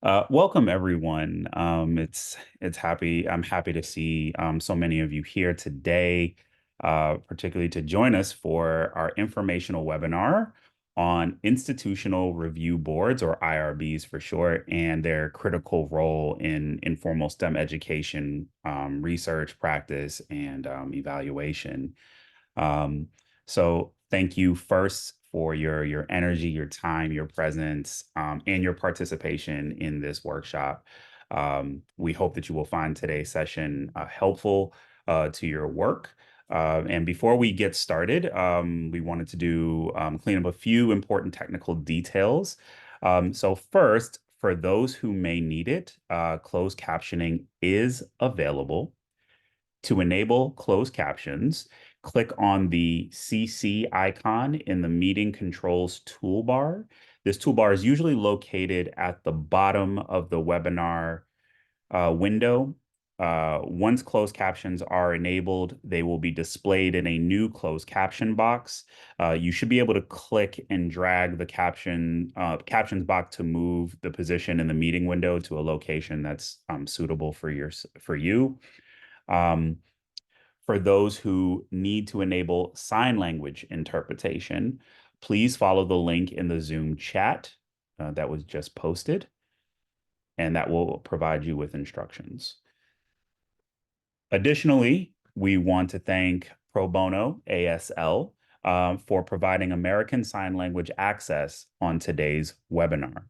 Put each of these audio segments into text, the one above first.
Welcome everyone. I'm happy to see so many of you here today, particularly to join us for our informational webinar on institutional review boards, or IRBs for short, and their critical role in informal STEM education, research, practice, and evaluation. Um, so thank you first for your energy, your time, your presence, and your participation in this workshop. We hope that you will find today's session helpful to your work. And before we get started, we wanted to clean up a few important technical details. So first, for those who may need it, closed captioning is available. To enable closed captions, click on the CC icon in the meeting controls toolbar. This toolbar is usually located at the bottom of the webinar window. Once closed captions are enabled, they will be displayed in a new closed caption box. You should be able to click and drag the captions box to move the position in the meeting window to a location that's suitable for you. Um, for those who need to enable sign language interpretation, please follow the link in the Zoom chat that was just posted, and that will provide you with instructions. Additionally, we want to thank Pro Bono AISL for providing American Sign Language access on today's webinar.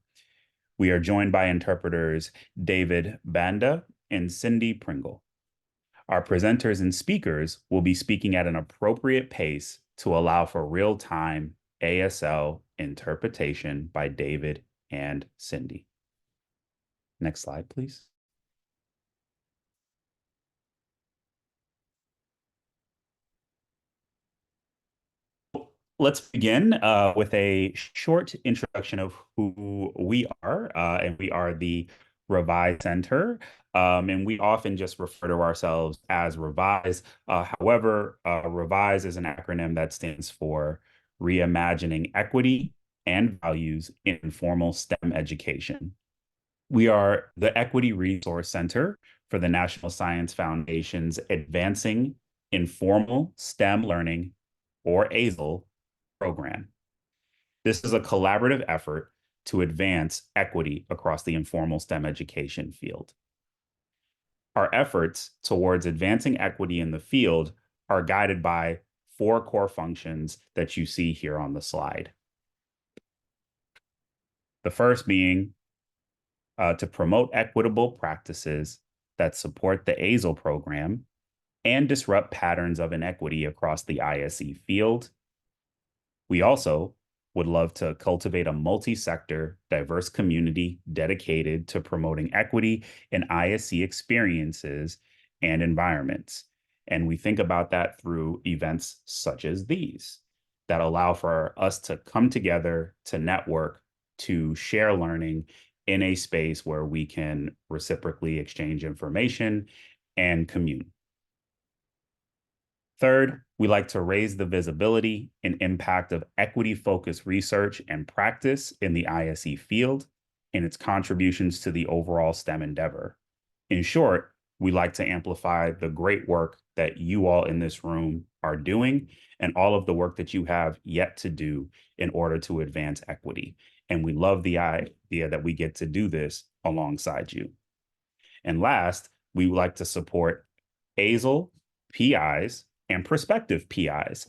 We are joined by interpreters David Banda and Cindy Pringle. Our presenters and speakers will be speaking at an appropriate pace to allow for real-time AISL interpretation by David and Cindy. Next slide, please. Let's begin with a short introduction of who we are, and we are the Revise Center, and we often just refer to ourselves as Revise. However, Revise is an acronym that stands for Reimagining Equity and Values in Informal STEM Education. We are the Equity Resource Center for the National Science Foundation's Advancing Informal STEM Learning, or AISL, program. This is a collaborative effort to advance equity across the informal STEM education field. Our efforts towards advancing equity in the field are guided by 4 core functions that you see here on the slide. The first being to promote equitable practices that support the AISL program and disrupt patterns of inequity across the ISE field. We also would love to cultivate a multi-sector, diverse community dedicated to promoting equity in ISE experiences and environments. And we think about that through events such as these that allow for us to come together, to network, to share learning in a space where we can reciprocally exchange information and commune. Third, we like to raise the visibility and impact of equity-focused research and practice in the ISE field and its contributions to the overall STEM endeavor. In short, we like to amplify the great work that you all in this room are doing and all of the work that you have yet to do in order to advance equity. And we love the idea that we get to do this alongside you. And last, we would like to support AISL, PIs, and prospective PIs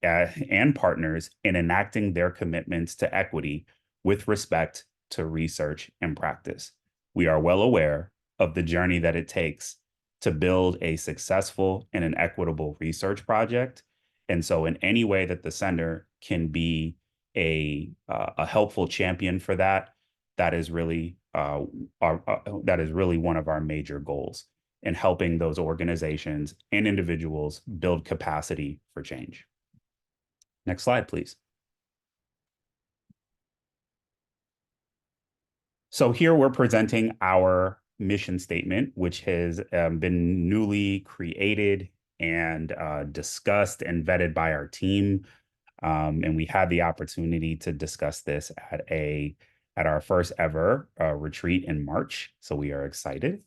and partners in enacting their commitments to equity with respect to research and practice. We are well aware of the journey that it takes to build a successful and an equitable research project. And so in any way that the center can be a helpful champion for that, that is really one of our major goals in helping those organizations and individuals build capacity for change. Next slide, please. So here we're presenting our mission statement, which has been newly created and discussed and vetted by our team. And we had the opportunity to discuss this at at our first ever retreat in March. So we are excited.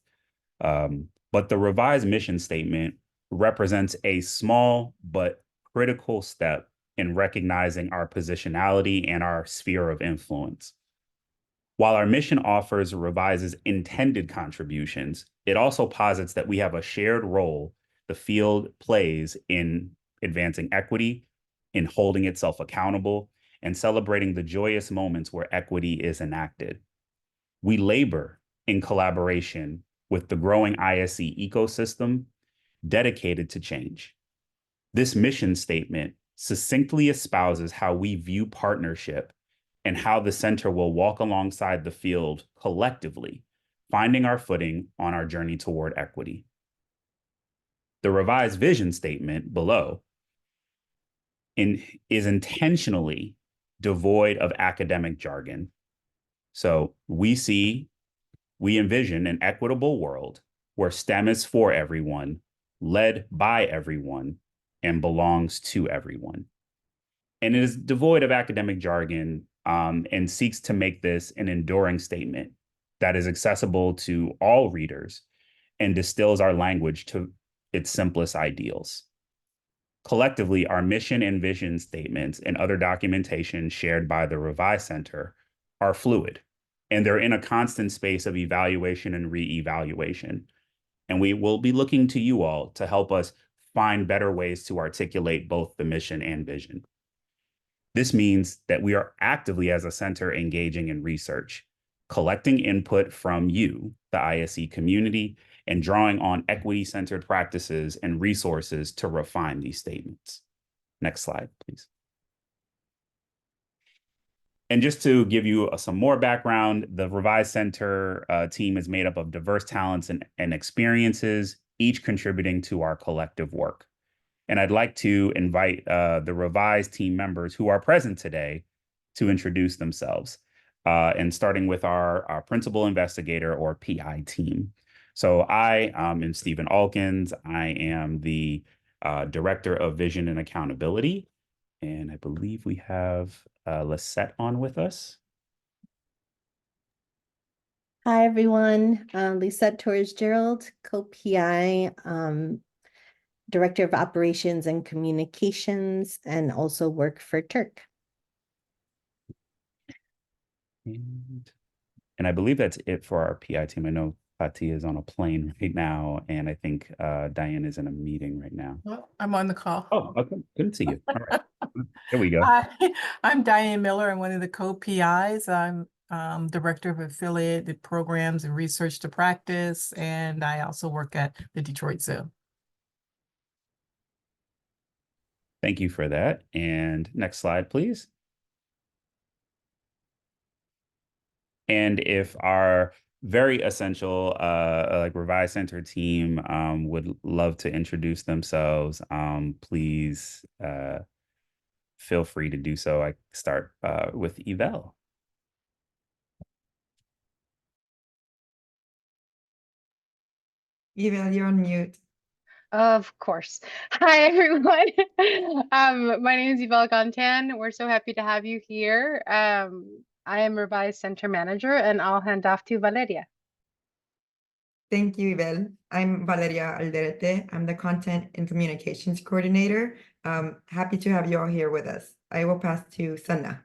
But the revised mission statement represents a small but critical step in recognizing our positionality and our sphere of influence. While our mission offers revises intended contributions, it also posits that we have a shared role the field plays in advancing equity, in holding itself accountable, and celebrating the joyous moments where equity is enacted. We labor in collaboration with the growing ISE ecosystem dedicated to change. This mission statement succinctly espouses how we view partnership and how the center will walk alongside the field collectively, finding our footing on our journey toward equity. The revised vision statement below is intentionally devoid of academic jargon. So we envision an equitable world where STEM is for everyone, led by everyone, and belongs to everyone. And it is devoid of academic jargon and seeks to make this an enduring statement that is accessible to all readers and distills our language to its simplest ideals. Collectively, our mission and vision statements and other documentation shared by the Revive Center are fluid, and they're in a constant space of evaluation and re-evaluation. And we will be looking to you all to help us find better ways to articulate both the mission and vision. This means that we are actively, as a center, engaging in research, collecting input from you, the ISE community, and drawing on equity-centered practices and resources to refine these statements. Next slide, please. And just to give you some more background, the Revive Center team is made up of diverse talents and experiences, each contributing to our collective work. And I'd like to invite the Revive team members who are present today to introduce themselves, and starting with our principal investigator or PI team. So I am Stephen Alkins. I am the Director of Vision and Accountability. And I believe we have Lisette on with us. Hi, everyone. Lisette Torres-Gerald, co-PI, Director of Operations and Communications, and also work for Turk. And I believe that's it for our PI team. I know Fatih is on a plane right now, and I think Diane is in a meeting right now. Well, I'm on the call. Oh, okay. Couldn't see you. All right. There we go. I'm Diane Miller. I'm one of the co-PIs. I'm Director of Affiliated Programs and Research to Practice, and I also work at the Detroit Zoo. Thank you for that. And next slide, please. And if our very essential like Revive Center team would love to introduce themselves, please feel free to do so. I start with Yvel. Yvel, you're on mute. Of course. Hi, everyone. My name is Yvel Gontan. We're so happy to have you here. I am Revive Center Manager, and I'll hand off to Valeria. Thank you, Yvel. I'm Valeria Alderete. I'm the Content and Communications Coordinator. Happy to have you all here with us. I will pass to Sanna.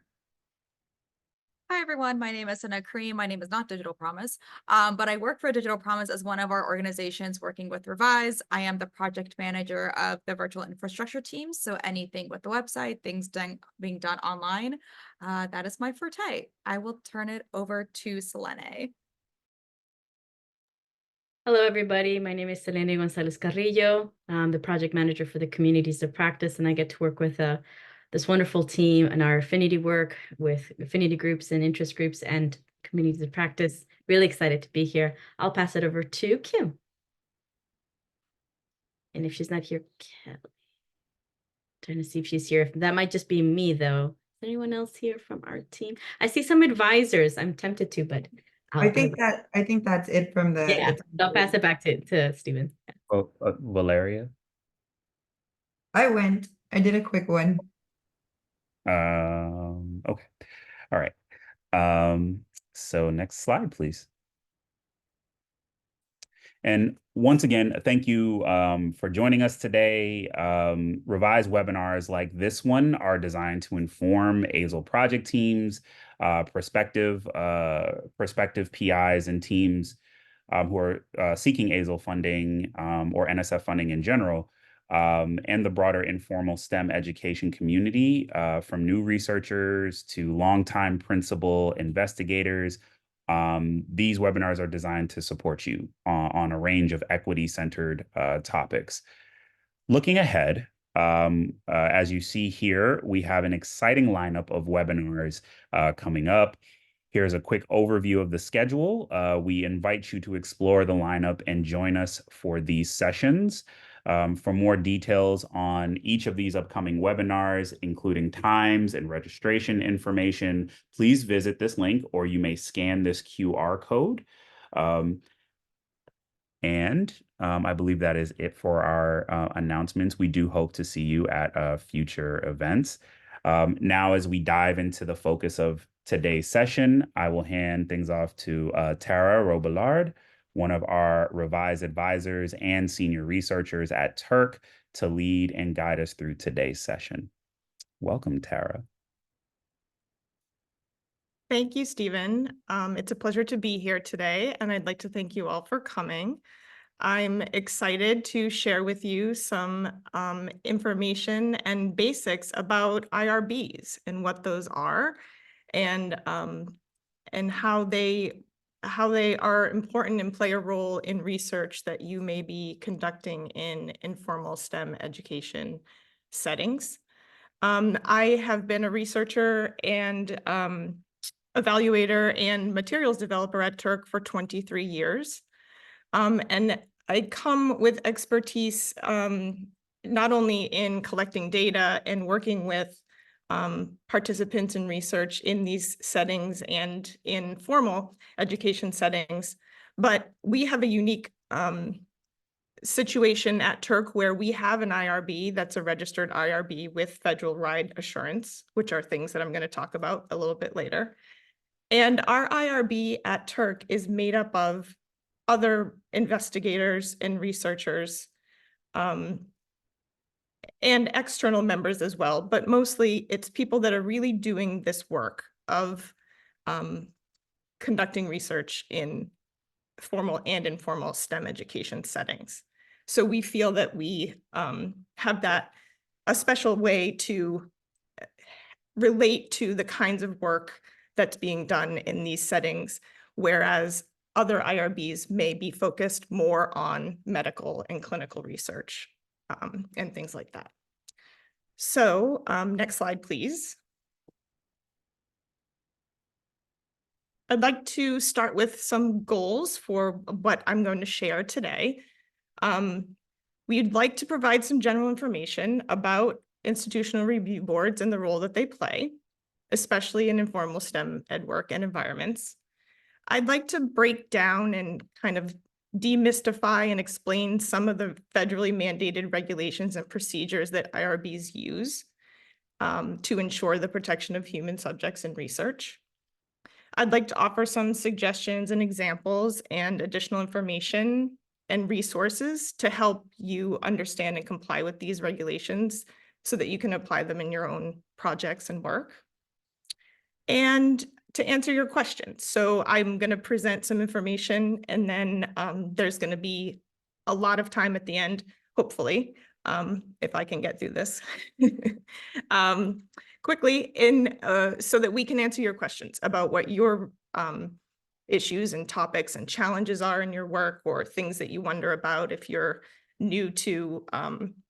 Hi, everyone. My name is Sana Kareem. My name is not Digital Promise, but I work for Digital Promise as one of our organizations working with Revise. I am the project manager of the virtual infrastructure team. So anything with the website, things being done online, that is my forte. I will turn it over to Selene. Hello, everybody. My name is Selene Gonzalez Carrillo. I'm the project manager for the Communities of Practice, and I get to work with this wonderful team and our affinity work with affinity groups and interest groups and Communities of Practice. Really excited to be here. I'll pass it over to Kim. And if she's not here, Kelly. Trying to see if she's here. That might just be me, though. Is anyone else here from our team? I see some advisors. I'm tempted to, but I think that's it from the. Yeah, I'll pass it back to Stephen. Oh, Valeria. I went. I did a quick one. Okay. All right. So next slide, please. And once again, thank you for joining us today. Revised webinars like this one are designed to inform AISL project teams, prospective PIs and teams who are seeking AISL funding or NSF funding in general, and the broader informal STEM education community, from new researchers to longtime principal investigators. These webinars are designed to support you on a range of equity-centered topics. Looking ahead, as you see here, we have an exciting lineup of webinars coming up. Here's a quick overview of the schedule. We invite you to explore the lineup and join us for these sessions. For more details on each of these upcoming webinars, including times and registration information, please visit this link, or you may scan this QR code. I believe that is it for our announcements. We do hope to see you at future events. Now, as we dive into the focus of today's session, I will hand things off to Tara Robillard, one of our revised advisors and senior researchers at TURC, to lead and guide us through today's session. Welcome, Tara. Thank you, Stephen. It's a pleasure to be here today, and I'd like to thank you all for coming. I'm excited to share with you some information and basics about IRBs and what those are, and how they are important and play a role in research that you may be conducting in informal STEM education settings. I have been a researcher and evaluator and materials developer at TURC for 23 years. And I come with expertise not only in collecting data and working with participants in research in these settings and in formal education settings, but we have a unique situation at TURC where we have an IRB that's a registered IRB with federal ride assurance, which are things that I'm going to talk about a little bit later. And our IRB at TURC is made up of other investigators and researchers and external members as well, but mostly it's people that are really doing this work of conducting research in formal and informal STEM education settings. So we feel that we have a special way to relate to the kinds of work that's being done in these settings, whereas other IRBs may be focused more on medical and clinical research and things like that. So next slide, please. I'd like to start with some goals for what I'm going to share today. We'd like to provide some general information about institutional review boards and the role that they play, especially in informal STEM ed work and environments. I'd like to break down and kind of demystify and explain some of the federally mandated regulations and procedures that IRBs use to ensure the protection of human subjects in research. I'd like to offer some suggestions and examples and additional information and resources to help you understand and comply with these regulations so that you can apply them in your own projects and work. And to answer your questions. So I'm going to present some information, and then there's going to be a lot of time at the end, hopefully, if I can get through this quickly, so that we can answer your questions about what your issues and topics and challenges are in your work, or things that you wonder about if you're new to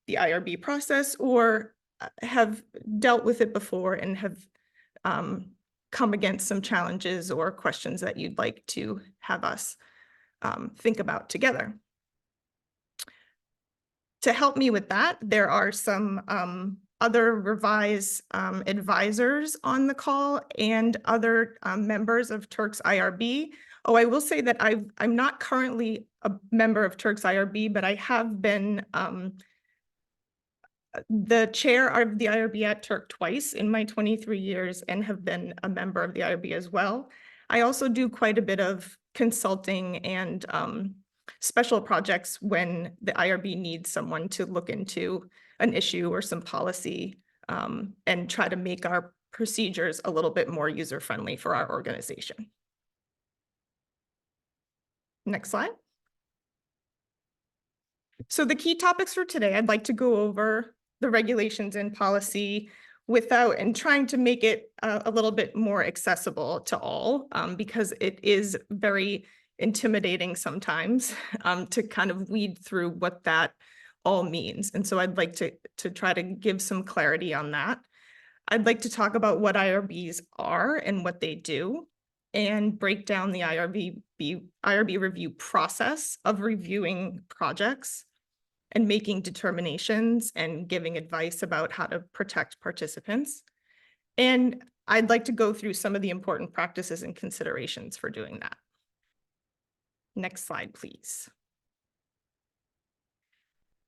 the IRB process or have dealt with it before and have come against some challenges or questions that you'd like to have us think about together. To help me with that, there are some other revised advisors on the call and other members of TURC's IRB. Oh, I will say that I'm not currently a member of TURC's IRB, but I have been the chair of the IRB at TURC twice in my 23 years and have been a member of the IRB as well. I also do quite a bit of consulting and special projects when the IRB needs someone to look into an issue or some policy and try to make our procedures a little bit more user-friendly for our organization. Next slide. So the key topics for today, I'd like to go over the regulations and policy without and trying to make it a little bit more accessible to all because it is very intimidating sometimes to kind of weed through what that all means. And so I'd like to try to give some clarity on that. I'd like to talk about what IRBs are and what they do, and break down the IRB review process of reviewing projects and making determinations and giving advice about how to protect participants. And I'd like to go through some of the important practices and considerations for doing that. Next slide, please.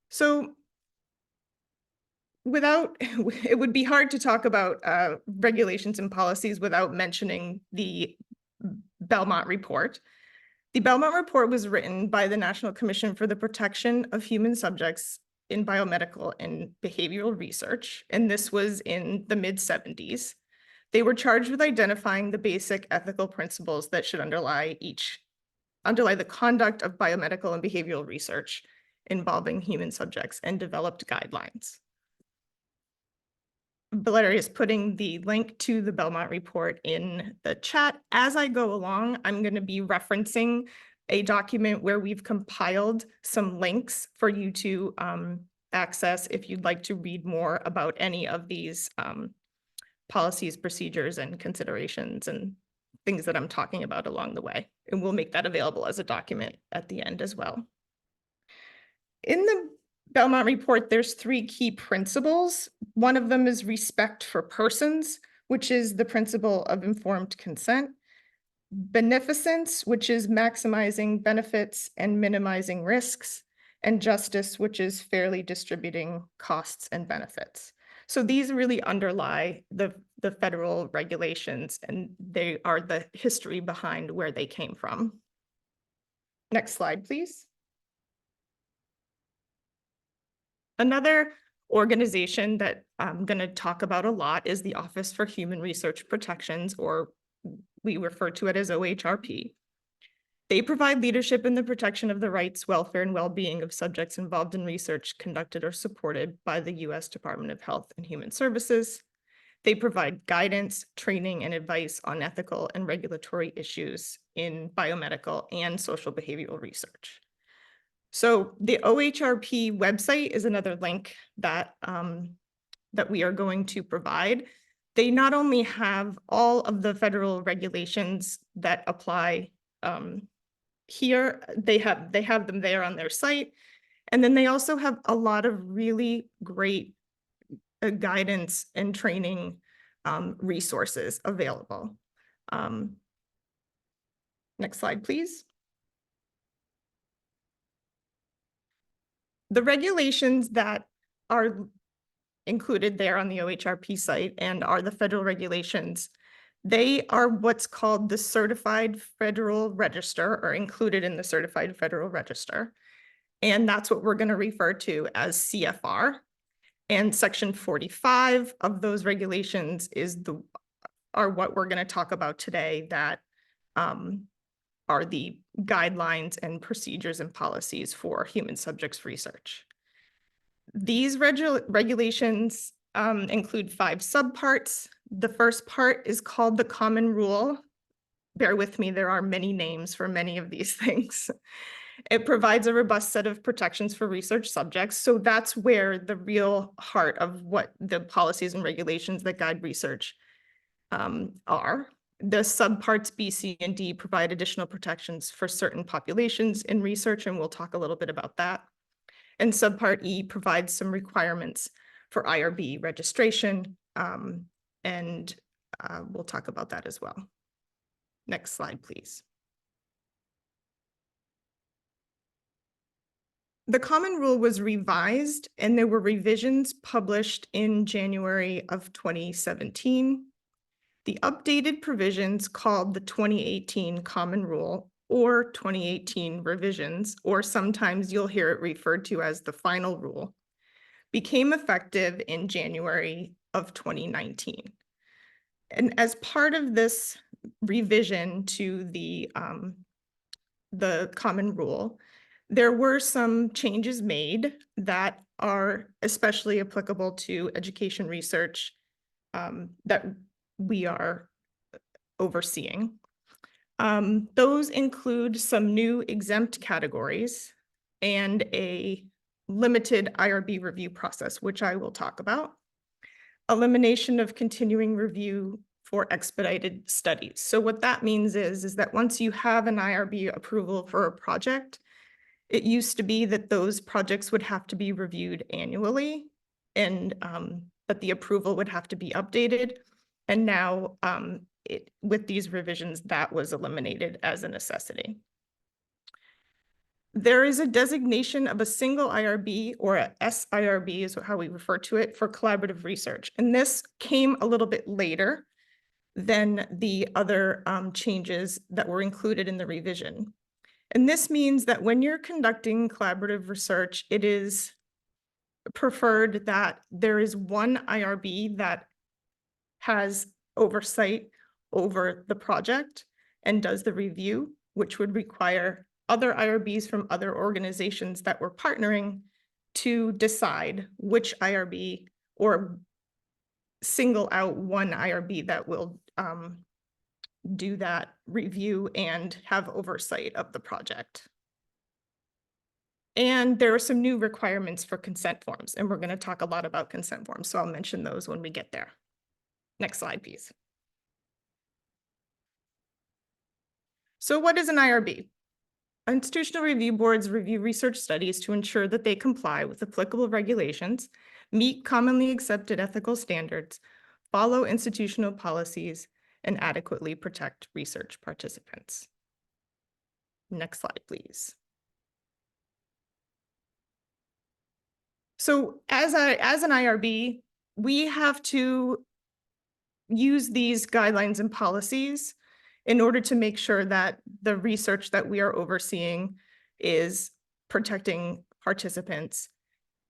So it would be hard to talk about regulations and policies without mentioning the Belmont Report. The Belmont Report was written by the National Commission for the Protection of Human Subjects in Biomedical and Behavioral Research, and this was in the mid-70s. They were charged with identifying the basic ethical principles that should underlie the conduct of biomedical and behavioral research involving human subjects, and developed guidelines. Valeria is putting the link to the Belmont Report in the chat. As I go along, I'm going to be referencing a document where we've compiled some links for you to access if you'd like to read more about any of these policies, procedures, and considerations and things that I'm talking about along the way. And we'll make that available as a document at the end as well. In the Belmont Report, there's 3 key principles. One of them is respect for persons, which is the principle of informed consent. Beneficence, which is maximizing benefits and minimizing risks. And justice, which is fairly distributing costs and benefits. So these really underlie the federal regulations, and they are the history behind where they came from. Next slide, please. Another organization that I'm going to talk about a lot is the Office for Human Research Protections, or we refer to it as OHRP. They provide leadership in the protection of the rights, welfare, and well-being of subjects involved in research conducted or supported by the U.S. Department of Health and Human Services. They provide guidance, training, and advice on ethical and regulatory issues in biomedical and social behavioral research. So the OHRP website is another link that, that we are going to provide. They not only have all of the federal regulations that apply here, they have them there on their site. And then they also have a lot of really great guidance and training resources available. Next slide, please. The regulations that are included there on the OHRP site and are the federal regulations, they are what's called the Certified Federal Register, or included in the Certified Federal Register. And that's what we're going to refer to as CFR. And section 45 of those regulations are what we're going to talk about today, that are the guidelines and procedures and policies for human subjects research. These regulations include 5 subparts. The first part is called the Common Rule. Bear with me, there are many names for many of these things. It provides a robust set of protections for research subjects. So that's where the real heart of what the policies and regulations that guide research are. The subparts B, C, and D provide additional protections for certain populations in research, and we'll talk a little bit about that. And subpart E provides some requirements for IRB registration, and we'll talk about that as well. Next slide, please. The Common Rule was revised, and there were revisions published in January of 2017. The updated provisions called the 2018 Common Rule or 2018 revisions, or sometimes you'll hear it referred to as the final rule, became effective in January of 2019. And as part of this revision to the Common Rule, there were some changes made that are especially applicable to education research that we are overseeing. Those include some new exempt categories and a limited IRB review process, which I will talk about. Elimination of continuing review for expedited studies. So what that means is that once you have an IRB approval for a project, it used to be that those projects would have to be reviewed annually and that the approval would have to be updated. And now with these revisions, that was eliminated as a necessity. There is a designation of a single IRB, or a SIRB is how we refer to it, for collaborative research. And this came a little bit later than the other changes that were included in the revision. And this means that when you're conducting collaborative research, it is preferred that there is one IRB that has oversight over the project and does the review, which would require other IRBs from other organizations that we're partnering to decide which IRB, or single out one IRB that will do that review and have oversight of the project. And there are some new requirements for consent forms, and we're going to talk a lot about consent forms, so I'll mention those when we get there. Next slide, please. So what is an IRB? Institutional review boards review research studies to ensure that they comply with applicable regulations, meet commonly accepted ethical standards, follow institutional policies, and adequately protect research participants. Next slide, please. So as an IRB, we have to use these guidelines and policies in order to make sure that the research that we are overseeing is protecting participants.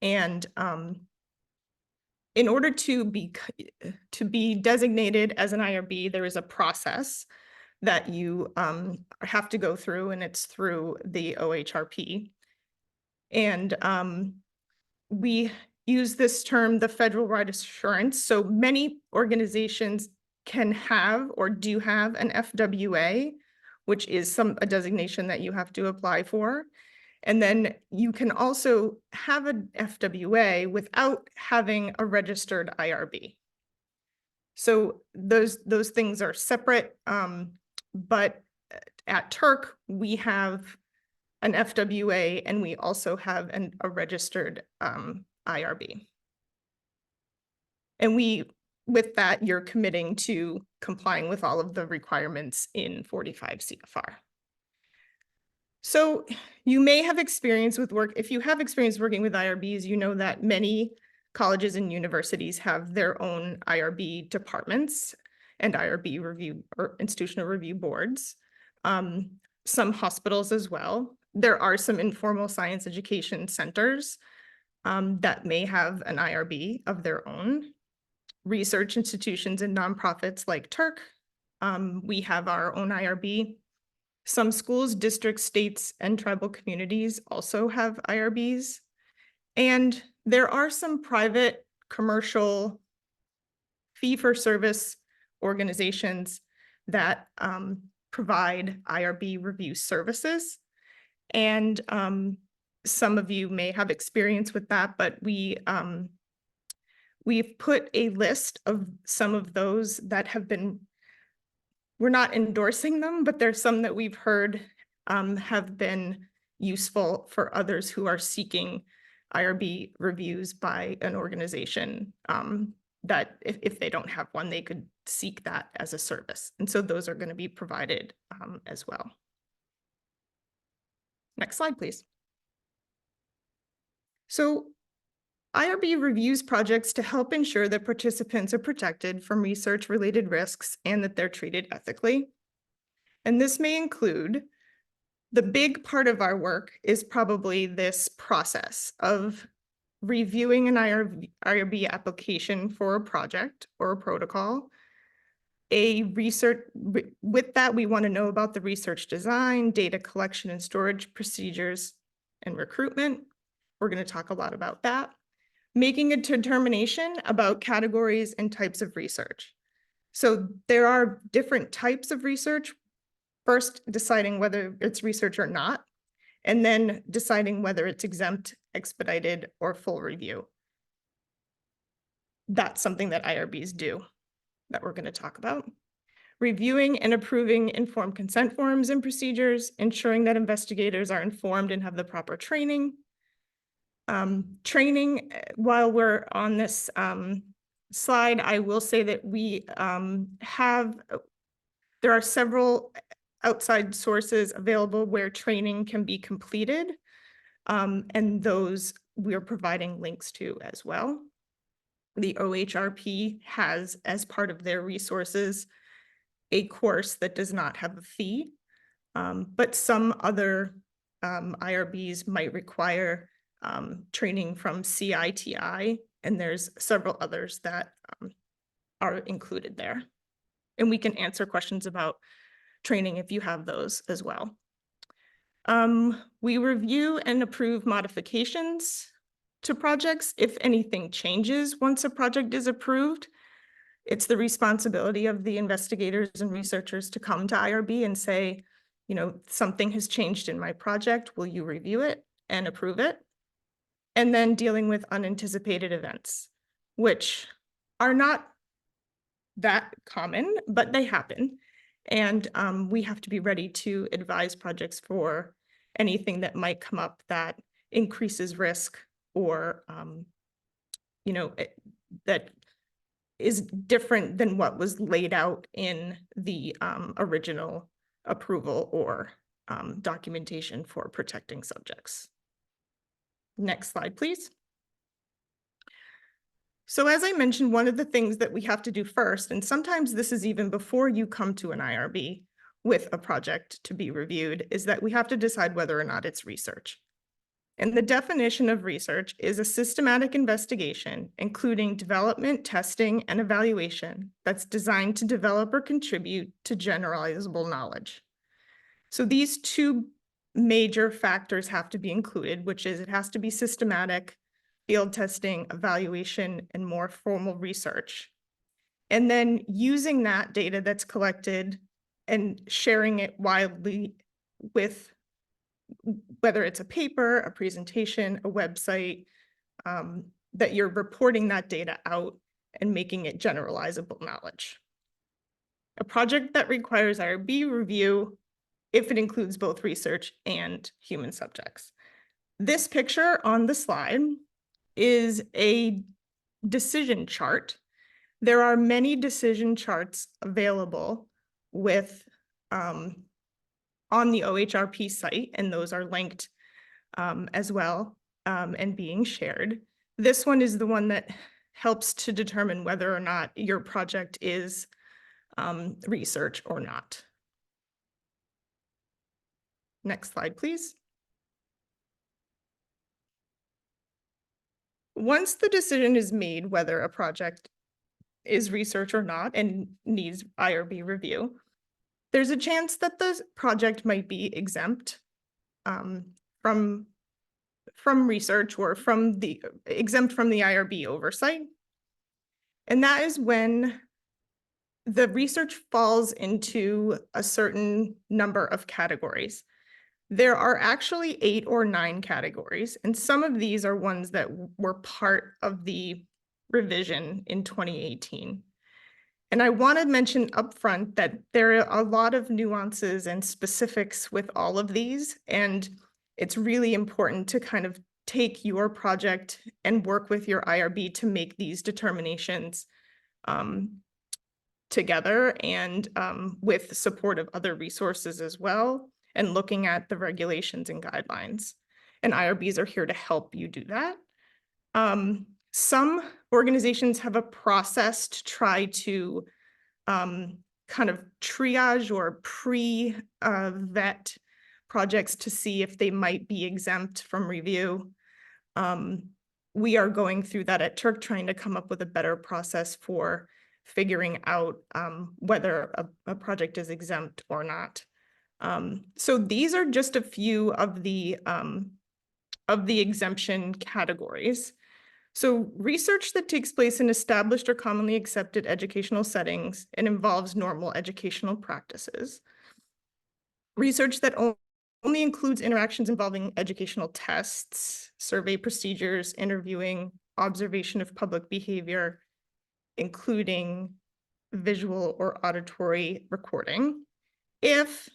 And in order to be designated as an IRB, there is a process that you have to go through, and it's through the OHRP. And we use this term, the federal right assurance. So many organizations can have or do have an FWA, which is a designation that you have to apply for. And then you can also have an FWA without having a registered IRB. So those things are separate, but at Turk, we have an FWA and we also have a registered IRB. And with that, you're committing to complying with all of the requirements in 45 CFR. So you may have experience with work. If you have experience working with IRBs, you know that many colleges and universities have their own IRB departments and IRB review or institutional review boards. Some hospitals as well. There are some informal science education centers that may have an IRB of their own. Research institutions and nonprofits like Turk, we have our own IRB. Some schools, districts, states, and tribal communities also have IRBs. And there are some private commercial fee-for-service organizations that provide IRB review services. And some of you may have experience with that, but we've put a list of some of those that have been, we're not endorsing them, but there's some that we've heard have been useful for others who are seeking IRB reviews by an organization that if they don't have one, they could seek that as a service. And so those are going to be provided as well. Next slide, please. So IRB reviews projects to help ensure that participants are protected from research-related risks and that they're treated ethically. And this may include, the big part of our work is probably this process of reviewing an IRB application for a project or a protocol. With that, we want to know about the research design, data collection and storage procedures, and recruitment. We're going to talk a lot about that. Making a determination about categories and types of research. So there are different types of research. First, deciding whether it's research or not, and then deciding whether it's exempt, expedited, or full review. That's something that IRBs do that we're going to talk about. Reviewing and approving informed consent forms and procedures, ensuring that investigators are informed and have the proper training. Training, while we're on this slide, I will say that we there are several outside sources available where training can be completed, and those we're providing links to as well. The OHRP has, as part of their resources, a course that does not have a fee, but some other IRBs might require training from CITI, and there's several others that are included there. And we can answer questions about training if you have those as well. We review and approve modifications to projects. If anything changes once a project is approved, it's the responsibility of the investigators and researchers to come to IRB and say, you know, something has changed in my project. Will you review it and approve it? And then dealing with unanticipated events, which are not that common, but they happen. And we have to be ready to advise projects for anything that might come up that increases risk or, you know, that is different than what was laid out in the original approval or documentation for protecting subjects. Next slide, please. So as I mentioned, one of the things that we have to do first, and sometimes this is even before you come to an IRB with a project to be reviewed, is that we have to decide whether or not it's research. And the definition of research is a systematic investigation, including development, testing, and evaluation that's designed to develop or contribute to generalizable knowledge. So these two major factors have to be included, which is it has to be systematic, field testing, evaluation, and more formal research. And then using that data that's collected and sharing it widely with whether it's a paper, a presentation, a website, that you're reporting that data out and making it generalizable knowledge. A project that requires IRB review if it includes both research and human subjects. This picture on the slide is a decision chart. There are many decision charts available with on the OHRP site, and those are linked as well and being shared. This one is the one that helps to determine whether or not your project is research or not. Next slide, please. Once the decision is made whether a project is research or not and needs IRB review, there's a chance that the project might be exempt from research or exempt from the IRB oversight. And that is when the research falls into a certain number of categories. There are actually 8 or 9 categories, and some of these are ones that were part of the revision in 2018. And I want to mention upfront that there are a lot of nuances and specifics with all of these, and it's really important to kind of take your project and work with your IRB to make these determinations together and with support of other resources as well, and looking at the regulations and guidelines. And IRBs are here to help you do that. Some organizations have a process to try to kind of triage or pre-vet projects to see if they might be exempt from review. We are going through that at Turk, trying to come up with a better process for figuring out whether a project is exempt or not. So these are just a few of the exemption categories. So research that takes place in established or commonly accepted educational settings and involves normal educational practices. Research that only includes interactions involving educational tests, survey procedures, interviewing, observation of public behavior, including visual or auditory recording. If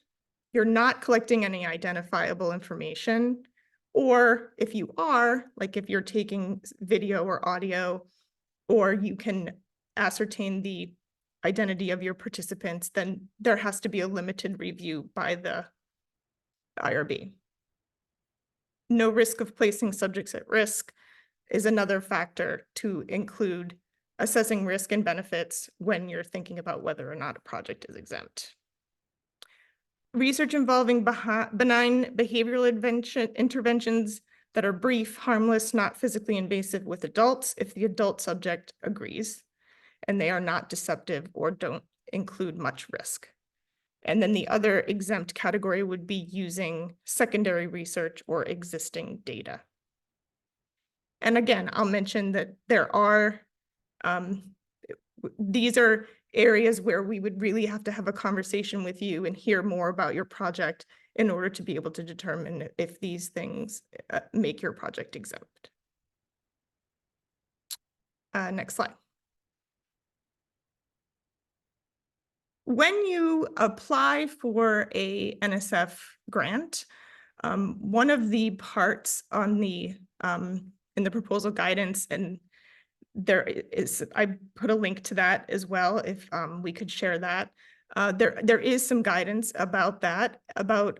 you're not collecting any identifiable information, or if you are, like if you're taking video or audio, or you can ascertain the identity of your participants, then there has to be a limited review by the IRB. No risk of placing subjects at risk is another factor to include assessing risk and benefits when you're thinking about whether or not a project is exempt. Research involving benign behavioral interventions that are brief, harmless, not physically invasive with adults if the adult subject agrees, and they are not deceptive or don't include much risk. And then the other exempt category would be using secondary research or existing data. And again, I'll mention that there are, these are areas where we would really have to have a conversation with you and hear more about your project in order to be able to determine if these things make your project exempt. Next slide. When you apply for a NSF grant, one of the parts on the in the proposal guidance, and there is, I put a link to that as well, if we could share that. There is some guidance about that, about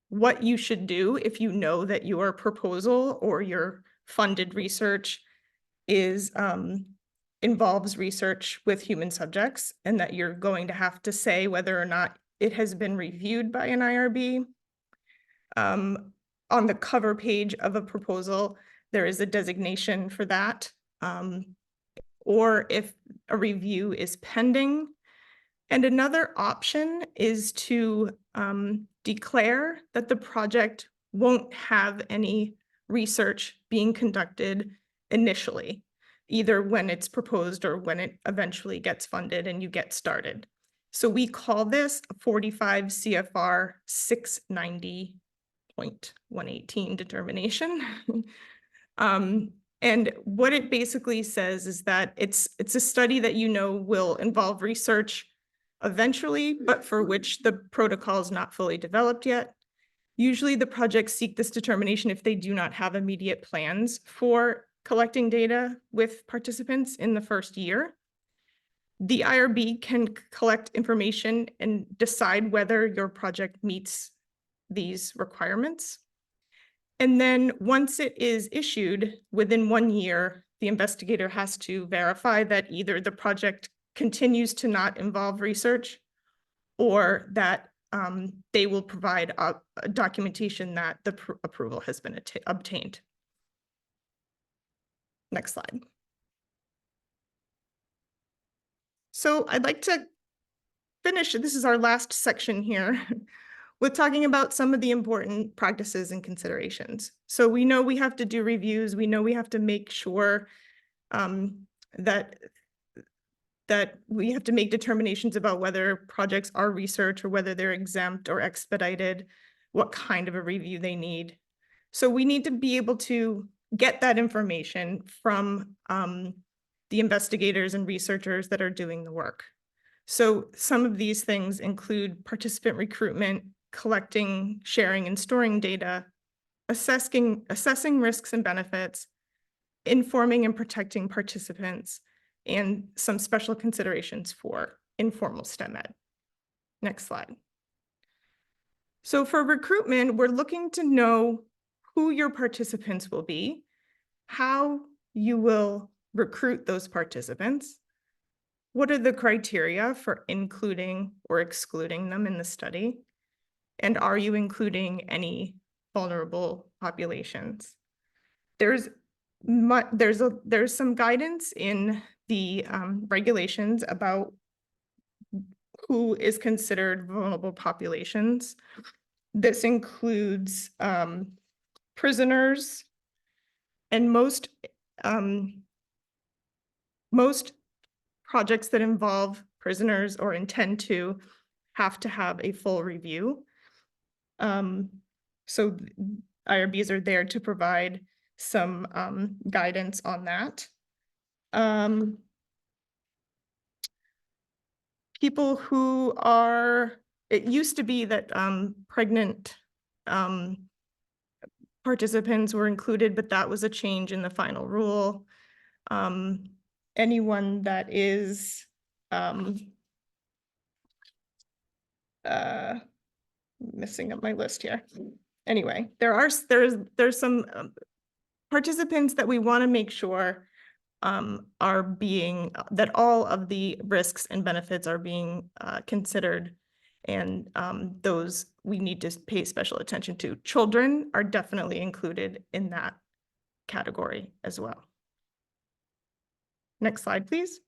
what you should do if you know that your proposal or your funded research is involves research with human subjects, and that you're going to have to say whether or not it has been reviewed by an IRB. On the cover page of a proposal, there is a designation for that. Or if a review is pending. And another option is to declare that the project won't have any research being conducted initially, either when it's proposed or when it eventually gets funded and you get started. So we call this a 45 CFR 690.118 determination. And what it basically says is that it's a study that you know will involve research eventually, but for which the protocol is not fully developed yet. Usually the projects seek this determination if they do not have immediate plans for collecting data with participants in the first year. The IRB can collect information and decide whether your project meets these requirements. And then once it is issued, within 1 year, the investigator has to verify that either the project continues to not involve research, or that they will provide a documentation that the approval has been obtained. Next slide. So I'd like to finish, this is our last section here, with talking about some of the important practices and considerations. So we know we have to do reviews. We know we have to make sure that we have to make determinations about whether projects are research or whether they're exempt or expedited, what kind of a review they need. So we need to be able to get that information from the investigators and researchers that are doing the work. So some of these things include participant recruitment, collecting, sharing, and storing data, assessing risks and benefits, informing and protecting participants, and some special considerations for informal STEM ed. Next slide. So for recruitment, we're looking to know who your participants will be. how you will recruit those participants, what are the criteria for including or excluding them in the study, and are you including any vulnerable populations? There's some guidance in the regulations about who is considered vulnerable populations. This includes prisoners, and most projects that involve prisoners or intend to have a full review. So IRBs are there to provide some guidance on that. People who are, it used to be that pregnant participants were included, but that was a change in the final rule. Anyone that is missing up my list here. Anyway, there's some participants that we want to make sure are being, that all of the risks and benefits are being considered, and those we need to pay special attention to. Children are definitely included in that category as well. Next slide, please.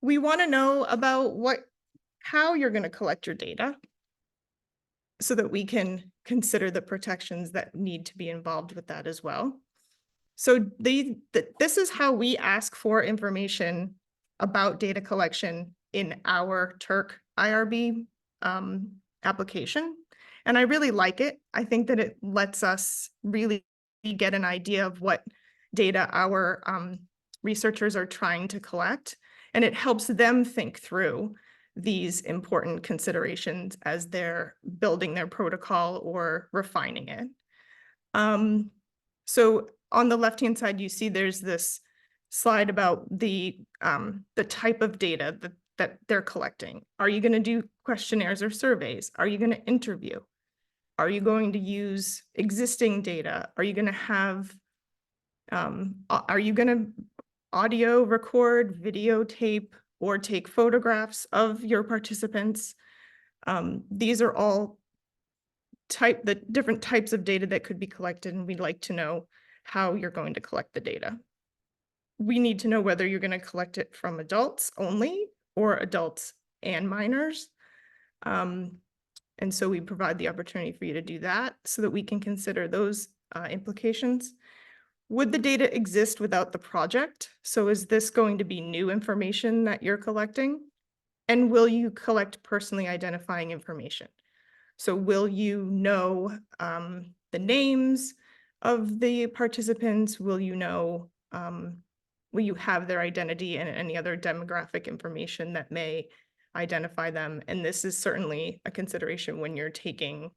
We want to know about how you're going to collect your data so that we can consider the protections that need to be involved with that as well. So this is how we ask for information about data collection in our Turk IRB application. And I really like it. I think that it lets us really get an idea of what data our researchers are trying to collect. And it helps them think through these important considerations as they're building their protocol or refining it. So on the left-hand side, you see there's this slide about the type of data that they're collecting. Are you going to do questionnaires or surveys? Are you going to interview? Are you going to use existing data? Are you going to have, are you going to audio record, videotape, or take photographs of your participants? These are all the different types of data that could be collected, and we'd like to know how you're going to collect the data. We need to know whether you're going to collect it from adults only or adults and minors. And so we provide the opportunity for you to do that so that we can consider those implications. Would the data exist without the project? So is this going to be new information that you're collecting? And will you collect personally identifying information? So will you know the names of the participants? Will you know, will you have their identity and any other demographic information that may identify them? And this is certainly a consideration when you're taking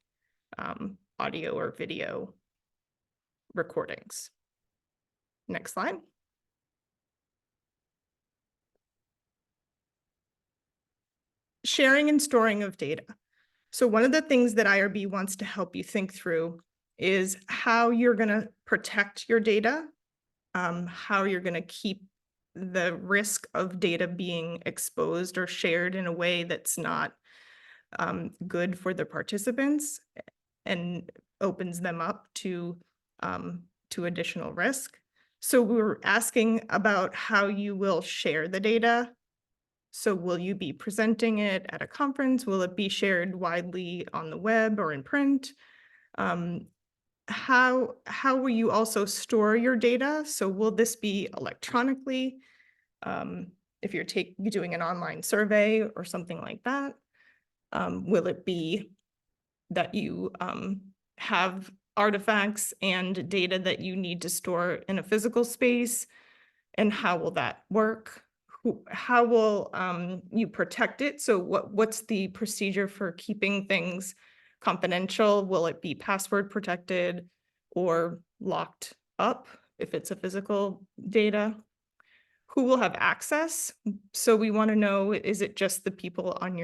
audio or video recordings. Next slide. Sharing and storing of data. So one of the things that IRB wants to help you think through is how you're going to protect your data, how you're going to keep the risk of data being exposed or shared in a way that's not good for the participants and opens them up to additional risk. So we're asking about how you will share the data. So will you be presenting it at a conference? Will it be shared widely on the web or in print? How will you also store your data? So will this be electronically? If you're doing an online survey or something like that? Will it be that you have artifacts and data that you need to store in a physical space? And how will that work? How will you protect it? So what's the procedure for keeping things confidential? Will it be password protected or locked up if it's a physical data? Who will have access? So we want to know, is it just the people on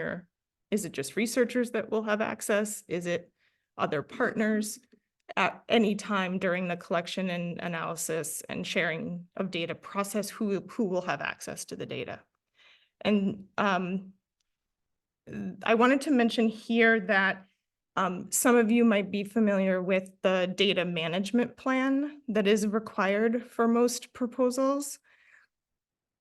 is it just researchers that will have access? Is it other partners? at any time during the collection and analysis and sharing of data process who will have access to the data. And I wanted to mention here that some of you might be familiar with the data management plan that is required for most proposals.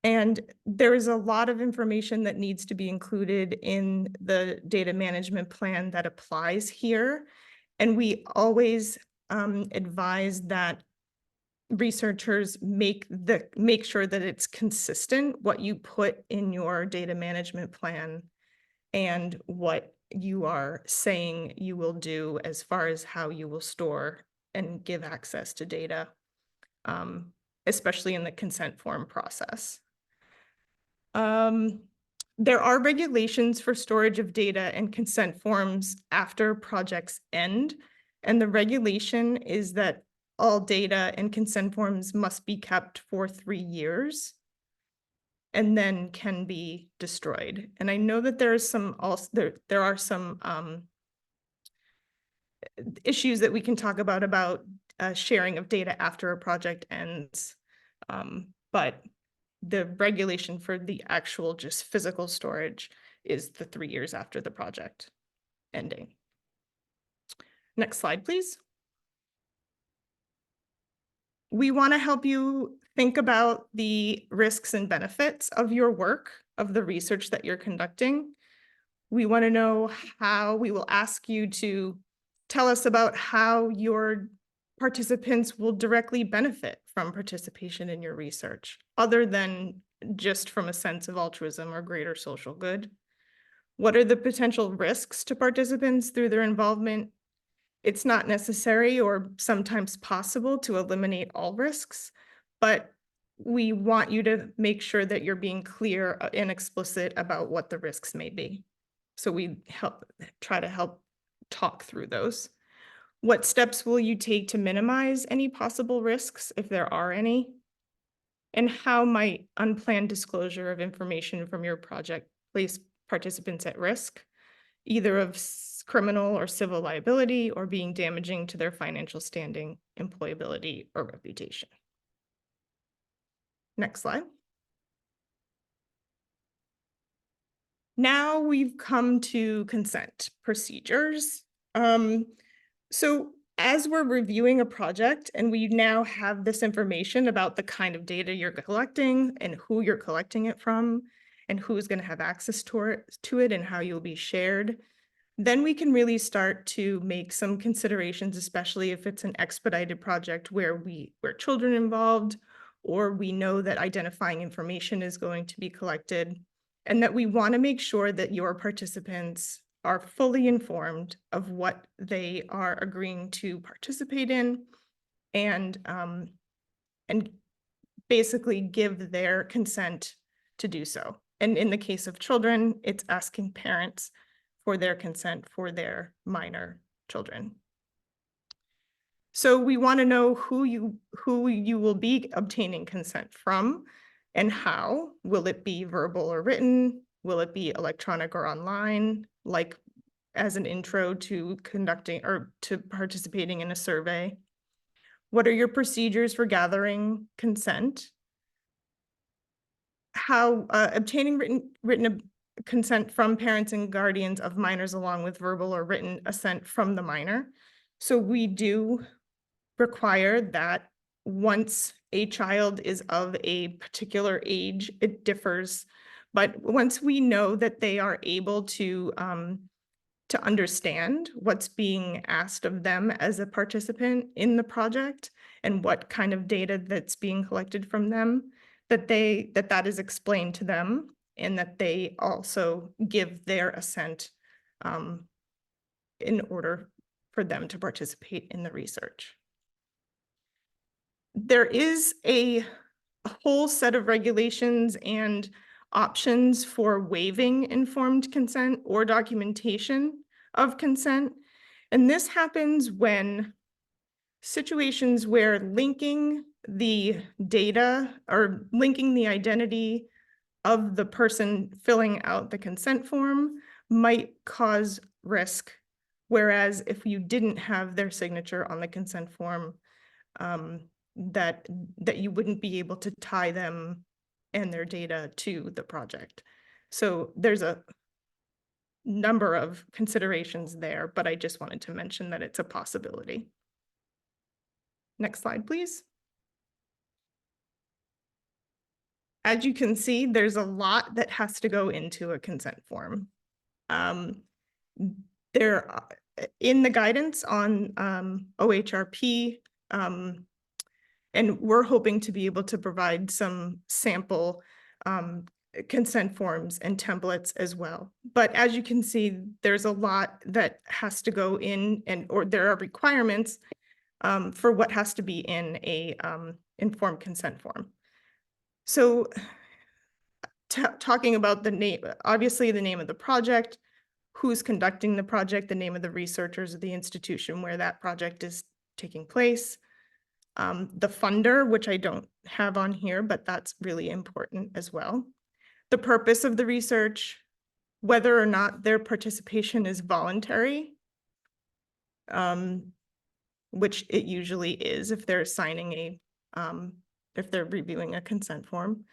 And there is a lot of information that needs to be included in the data management plan that applies here. And we always advise that researchers make sure that it's consistent what you put in your data management plan and what you are saying you will do as far as how you will store and give access to data, especially in the consent form process. There are regulations for storage of data and consent forms after projects end, and the regulation is that all data and consent forms must be kept for 3 years and then can be destroyed. And I know that there are some issues that we can talk about sharing of data after a project ends, but the regulation for the actual just physical storage is the 3 years after the project ending. Next slide, please. We want to help you think about the risks and benefits of your work, of the research that you're conducting. We want to know how. We will ask you to tell us about how your participants will directly benefit from participation in your research, other than just from a sense of altruism or greater social good. What are the potential risks to participants through their involvement? It's not necessary or sometimes possible to eliminate all risks, but we want you to make sure that you're being clear and explicit about what the risks may be. So we try to help talk through those. What steps will you take to minimize any possible risks, if there are any? And how might unplanned disclosure of information from your project place participants at risk, either of criminal or civil liability, or being damaging to their financial standing, employability, or reputation? Next slide. Now we've come to consent procedures. So as we're reviewing a project and we now have this information about the kind of data you're collecting and who you're collecting it from and who's going to have access to it and how you'll be shared, then we can really start to make some considerations, especially if it's an expedited project where children are involved, or we know that identifying information is going to be collected, and that we want to make sure that your participants are fully informed of what they are agreeing to participate in, and basically give their consent to do so. And in the case of children, it's asking parents for their consent for their minor children. So we want to know who you will be obtaining consent from and how. Will it be verbal or written? Will it be electronic or online, like as an intro to conducting or to participating in a survey? What are your procedures for gathering consent? How obtaining written consent from parents and guardians of minors, along with verbal or written assent from the minor. So we do require that once a child is of a particular age, it differs, but once we know that they are able to understand what's being asked of them as a participant in the project and what kind of data that's being collected from them, that is explained to them, and that they also give their assent in order for them to participate in the research. There is a whole set of regulations and options for waiving informed consent or documentation of consent. And this happens when situations where linking the data or linking the identity of the person filling out the consent form might cause risk Whereas if you didn't have their signature on the consent form, that you wouldn't be able to tie them and their data to the project. So there's a number of considerations there, but I just wanted to mention that it's a possibility. Next slide, please. As you can see, there's a lot that has to go into a consent form. There, in the guidance on OHRP, and we're hoping to be able to provide some sample consent forms and templates as well. But as you can see, there's a lot that has to go in, or there are requirements for what has to be in a informed consent form. So talking about the name, obviously the name of the project, who's conducting the project, the name of the researchers of the institution where that project is taking place, the funder, which I don't have on here, but that's really important as well. The purpose of the research, whether or not their participation is voluntary, which it usually is if they're signing if they're reviewing a consent form.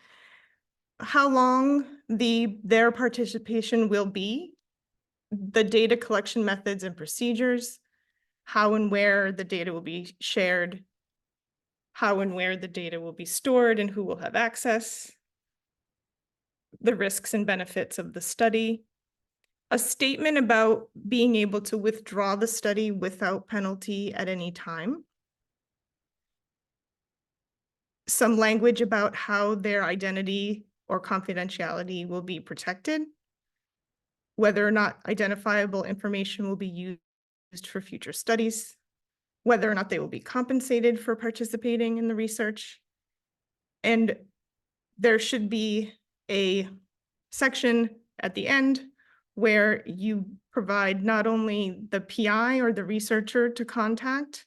How long their participation will be, the data collection methods and procedures, how and where the data will be shared, how and where the data will be stored and who will have access, the risks and benefits of the study, a statement about being able to withdraw the study without penalty at any time, some language about how their identity or confidentiality will be protected, whether or not identifiable information will be used for future studies, whether or not they will be compensated for participating in the research. And there should be a section at the end where you provide not only the PI or the researcher to contact,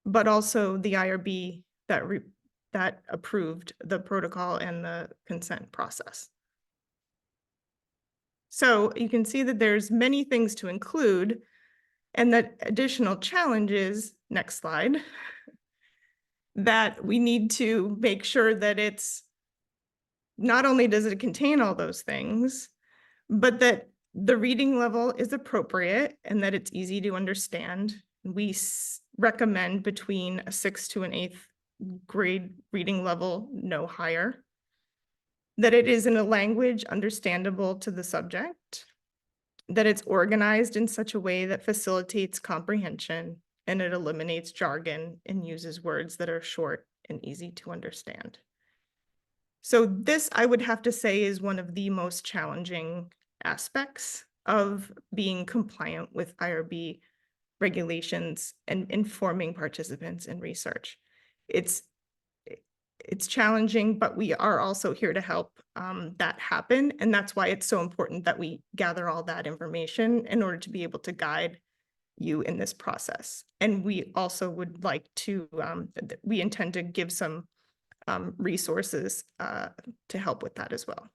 but also the IRB that approved the protocol and the consent process. So you can see that there's many things to include, and that additional challenges, next slide, that we need to make sure that it's not only does it contain all those things, but that the reading level is appropriate and that it's easy to understand. We recommend between a 6th to an 8th grade reading level, no higher. That it is in a language understandable to the subject. That it's organized in such a way that facilitates comprehension and it eliminates jargon and uses words that are short and easy to understand. So this, I would have to say, is one of the most challenging aspects of being compliant with IRB regulations and informing participants in research. It's challenging, but we are also here to help that happen. And that's why it's so important that we gather all that information in order to be able to guide you in this process. And we also would like to, we intend to give some resources to help with that as well.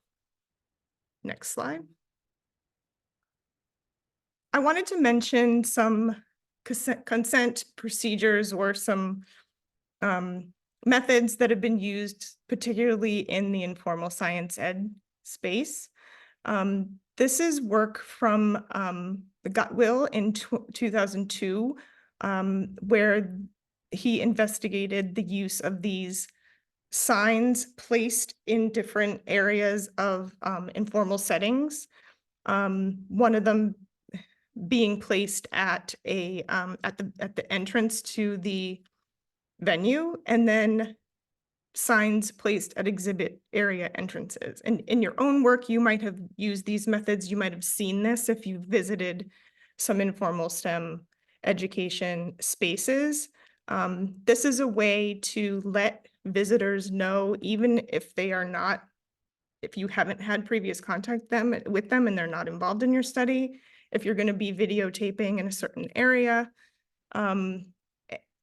Next slide. I wanted to mention some consent procedures or some methods that have been used, particularly in the informal science ed space. This is work from the Gutwill in 2002, where he investigated the use of these signs placed in different areas of informal settings. One of them being placed at the entrance to the venue, and then signs placed at exhibit area entrances. And in your own work, you might have used these methods. You might have seen this if you visited some informal STEM education spaces. This is a way to let visitors know, even if they are not, if you haven't had previous contact with them and they're not involved in your study, if you're going to be videotaping in a certain area,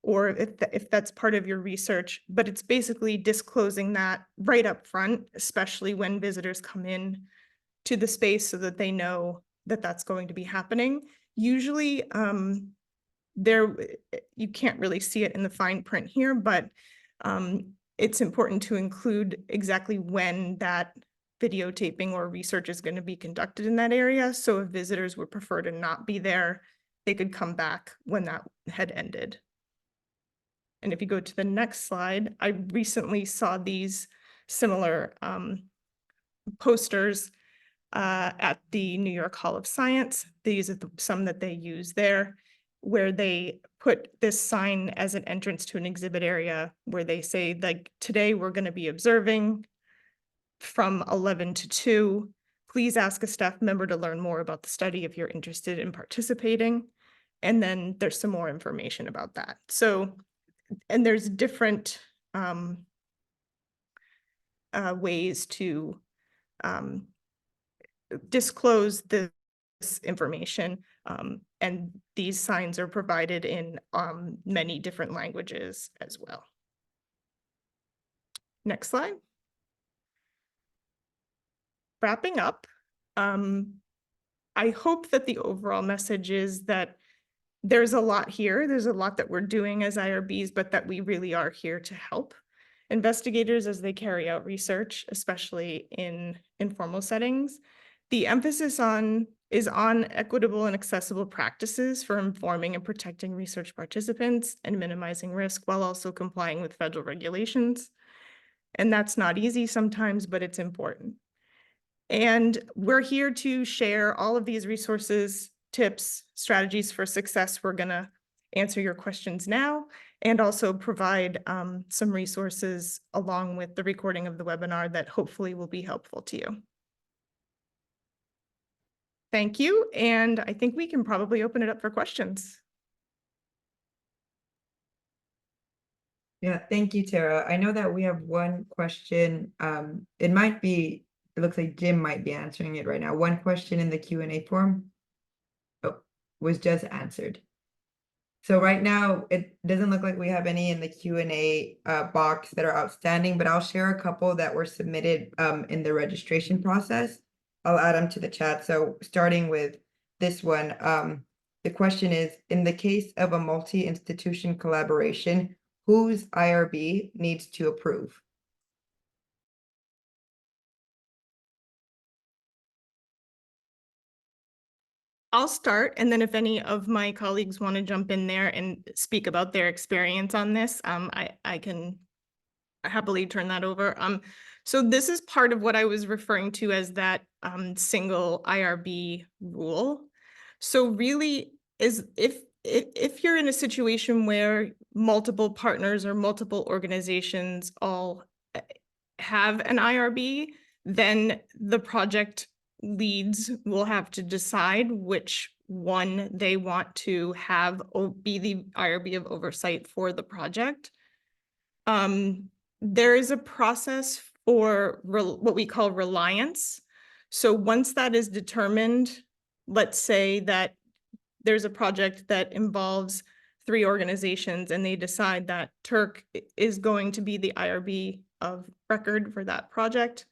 or if that's part of your research, but it's basically disclosing that right up front, especially when visitors come in to the space so that they know that that's going to be happening. usually there, you can't really see it in the fine print here, but it's important to include exactly when that videotaping or research is going to be conducted in that area. So if visitors would prefer to not be there, they could come back when that had ended. And if you go to the next slide, I recently saw these similar posters at the New York Hall of Science. These are some that they use there, where they put this sign as an entrance to an exhibit area where they say, like, today we're going to be observing from 11 to 2. Please ask a staff member to learn more about the study if you're interested in participating. And then there's some more information about that. So, and there's different ways to disclose this information. And these signs are provided in many different languages as well. Next slide. Wrapping up, I hope that the overall message is that there's a lot here. There's a lot that we're doing as IRBs, but that we really are here to help investigators as they carry out research, especially in informal settings. The emphasis is on equitable and accessible practices for informing and protecting research participants and minimizing risk while also complying with federal regulations. And that's not easy sometimes, but it's important. And we're here to share all of these resources, tips, strategies for success. We're going to answer your questions now and also provide some resources along with the recording of the webinar that hopefully will be helpful to you. Thank you. And I think we can probably open it up for questions. Yeah, thank you, Tara. I know that we have one question. It looks like Jim might be answering it right now. One question in the Q&A form was just answered. So right now, it doesn't look like we have any in the Q&A box that are outstanding, but I'll share a couple that were submitted in the registration process. I'll add them to the chat. So starting with this one, the question is, in the case of a multi-institution collaboration, whose IRB needs to approve? I'll start, and then if any of my colleagues want to jump in there and speak about their experience on this, I can happily turn that over. So this is part of what I was referring to as that single IRB rule. So really, if you're in a situation where multiple partners or multiple organizations all have an IRB, then the project leads will have to decide which one they want to have be the IRB of oversight for the project. There is a process for what we call reliance. So once that is determined, let's say that there's a project that involves 3 organizations and they decide that Turk is going to be the IRB of record for that project,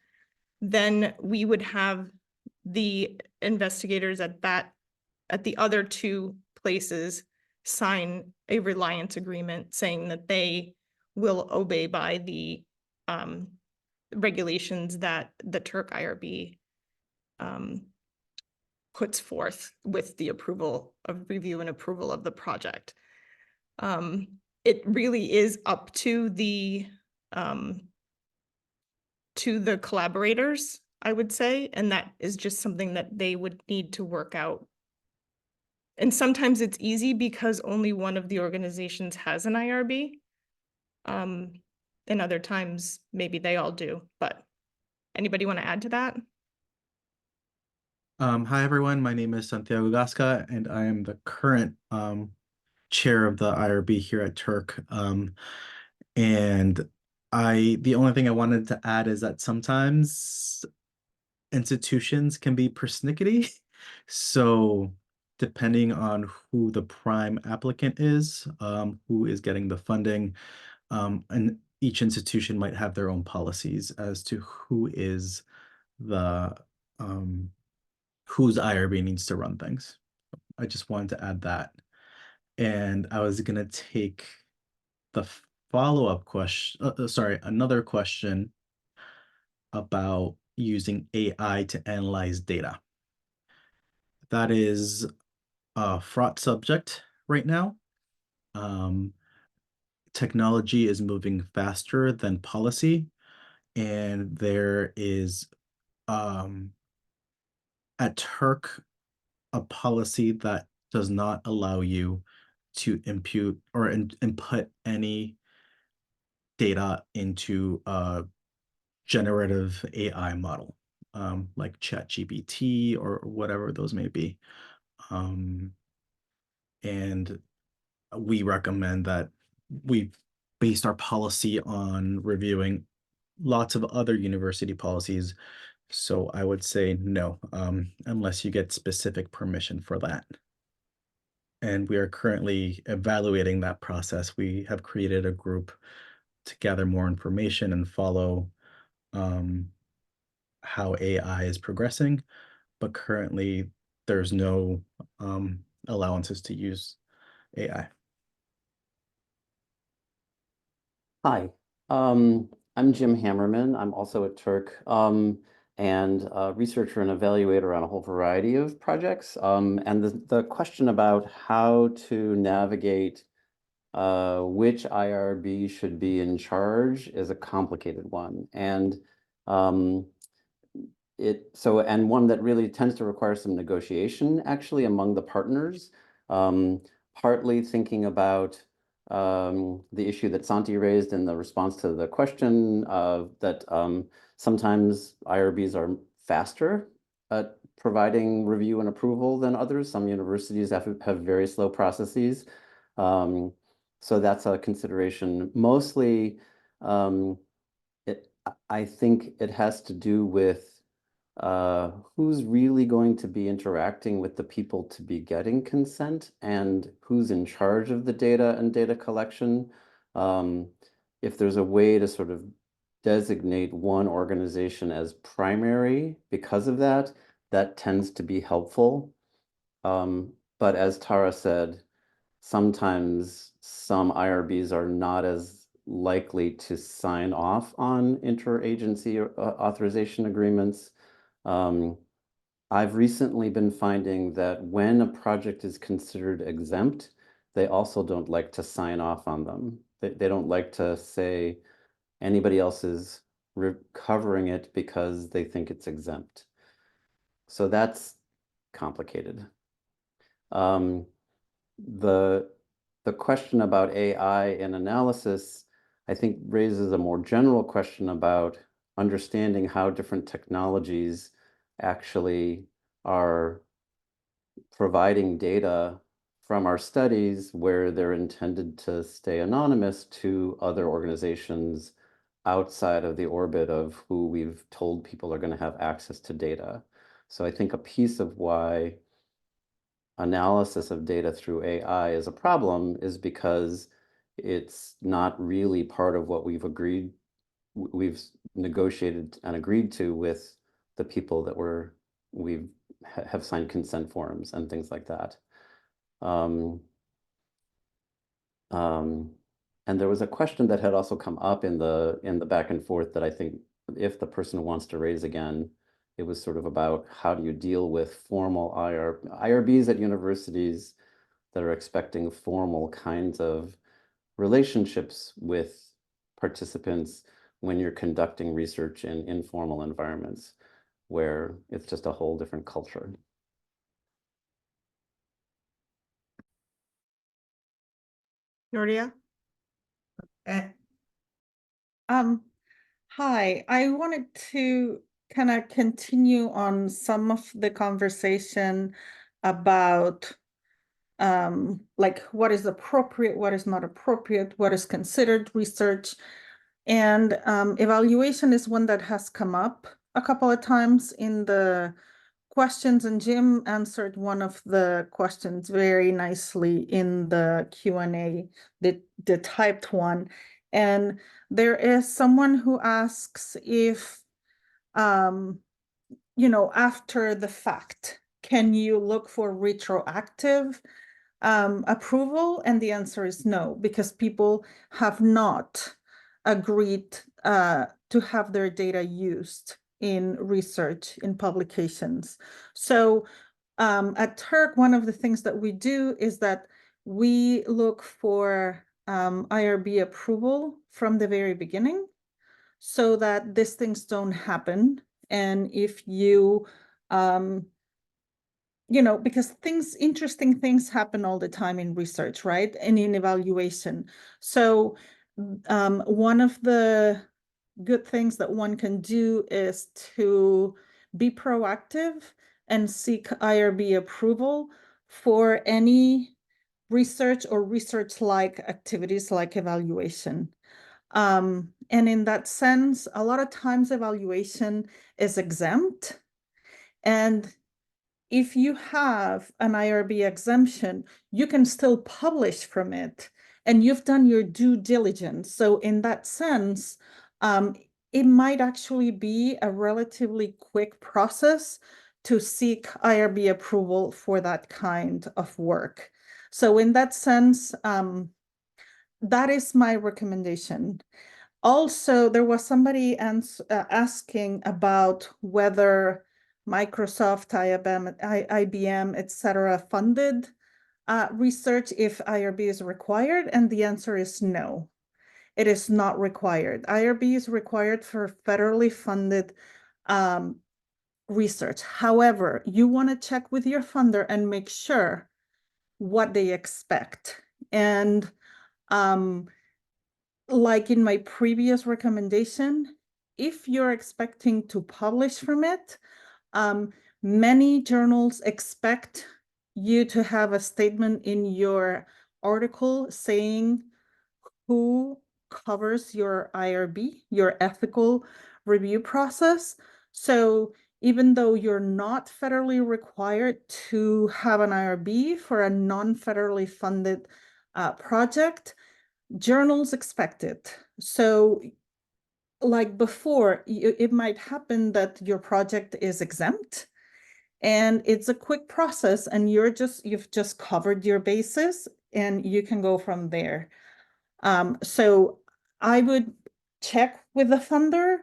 then we would have the investigators at the other 2 places sign a reliance agreement saying that they will obey by the regulations that the Turk IRB puts forth with the review and approval of the project. It really is up to the collaborators, I would say, and that is just something that they would need to work out. And sometimes it's easy because only one of the organizations has an IRB. And other times, maybe they all do, but anybody want to add to that? Hi, everyone. My name is Santiago Gasca, and I am the current chair of the IRB here at Turk. And the only thing I wanted to add is that sometimes institutions can be persnickety. So depending on who the prime applicant is, who is getting the funding, and each institution might have their own policies as to who is the whose IRB needs to run things. I just wanted to add that. And I was gonna take the follow-up question, sorry, another question about using AI to analyze data. That is a fraught subject right now. Technology is moving faster than policy, and there is at Turk a policy that does not allow you to impute or input any data into a generative AI model, like ChatGPT or whatever those may be. And we recommend that we based our policy on reviewing lots of other university policies. So I would say no, unless you get specific permission for that. And we are currently evaluating that process. We have created a group to gather more information and follow how AI is progressing, but currently there's no allowances to use AI. Hi, I'm Jim Hammerman. I'm also at Turk and a researcher and evaluator on a whole variety of projects. And the question about how to navigate which IRB should be in charge is a complicated one. And and one that really tends to require some negotiation actually among the partners, partly thinking about the issue that Santi raised in the response to the question that sometimes IRBs are faster at providing review and approval than others. Some universities have very slow processes. So that's a consideration. Mostly, I think it has to do with who's really going to be interacting with the people to be getting consent and who's in charge of the data and data collection. If there's a way to sort of designate one organization as primary because of that, that tends to be helpful. But as Tara said, sometimes some IRBs are not as likely to sign off on interagency authorization agreements. I've recently been finding that when a project is considered exempt, they also don't like to sign off on them. They don't like to say anybody else is recovering it because they think it's exempt. So that's complicated. The question about AI and analysis, I think, raises a more general question about understanding how different technologies actually are providing data from our studies where they're intended to stay anonymous to other organizations outside of the orbit of who we've told people are going to have access to data. So I think a piece of why analysis of data through AI is a problem is because it's not really part of what we've negotiated and agreed to with the people that we've have signed consent forms and things like that. And there was a question that had also come up in the back and forth that I think if the person wants to raise again, it was sort of about how do you deal with formal IRBs at universities that are expecting formal kinds of relationships with participants when you're conducting research in informal environments where it's just a whole different culture. Nuria? Hi, I wanted to kind of continue on some of the conversation about like what is appropriate, what is not appropriate, what is considered research. And evaluation is one that has come up a couple of times in the questions, and Jim answered one of the questions very nicely in the Q&A, the typed one. And there is someone who asks if, you know, after the fact, can you look for retroactive approval? And the answer is no, because people have not agreed to have their data used in research, in publications. So at Turk, one of the things that we do is that we look for IRB approval from the very beginning so that these things don't happen. And if you, because interesting things happen all the time in research, right? And in evaluation. So one of the good things that one can do is to be proactive and seek IRB approval for any research or research-like activities like evaluation. And in that sense, a lot of times evaluation is exempt. And if you have an IRB exemption, you can still publish from it and you've done your due diligence. So in that sense, it might actually be a relatively quick process to seek IRB approval for that kind of work. So in that sense, that is my recommendation. Also, there was somebody asking about whether Microsoft, IBM, etc., funded research if IRB is required, and the answer is no. It is not required. IRB is required for federally funded research. However, you want to check with your funder and make sure what they expect. And like in my previous recommendation, if you're expecting to publish from it, many journals expect you to have a statement in your article saying who covers your IRB, your ethical review process. So even though you're not federally required to have an IRB for a non-federally funded project, journals expect it. So like before, it might happen that your project is exempt and it's a quick process and you've just covered your bases and you can go from there. So I would check with the funder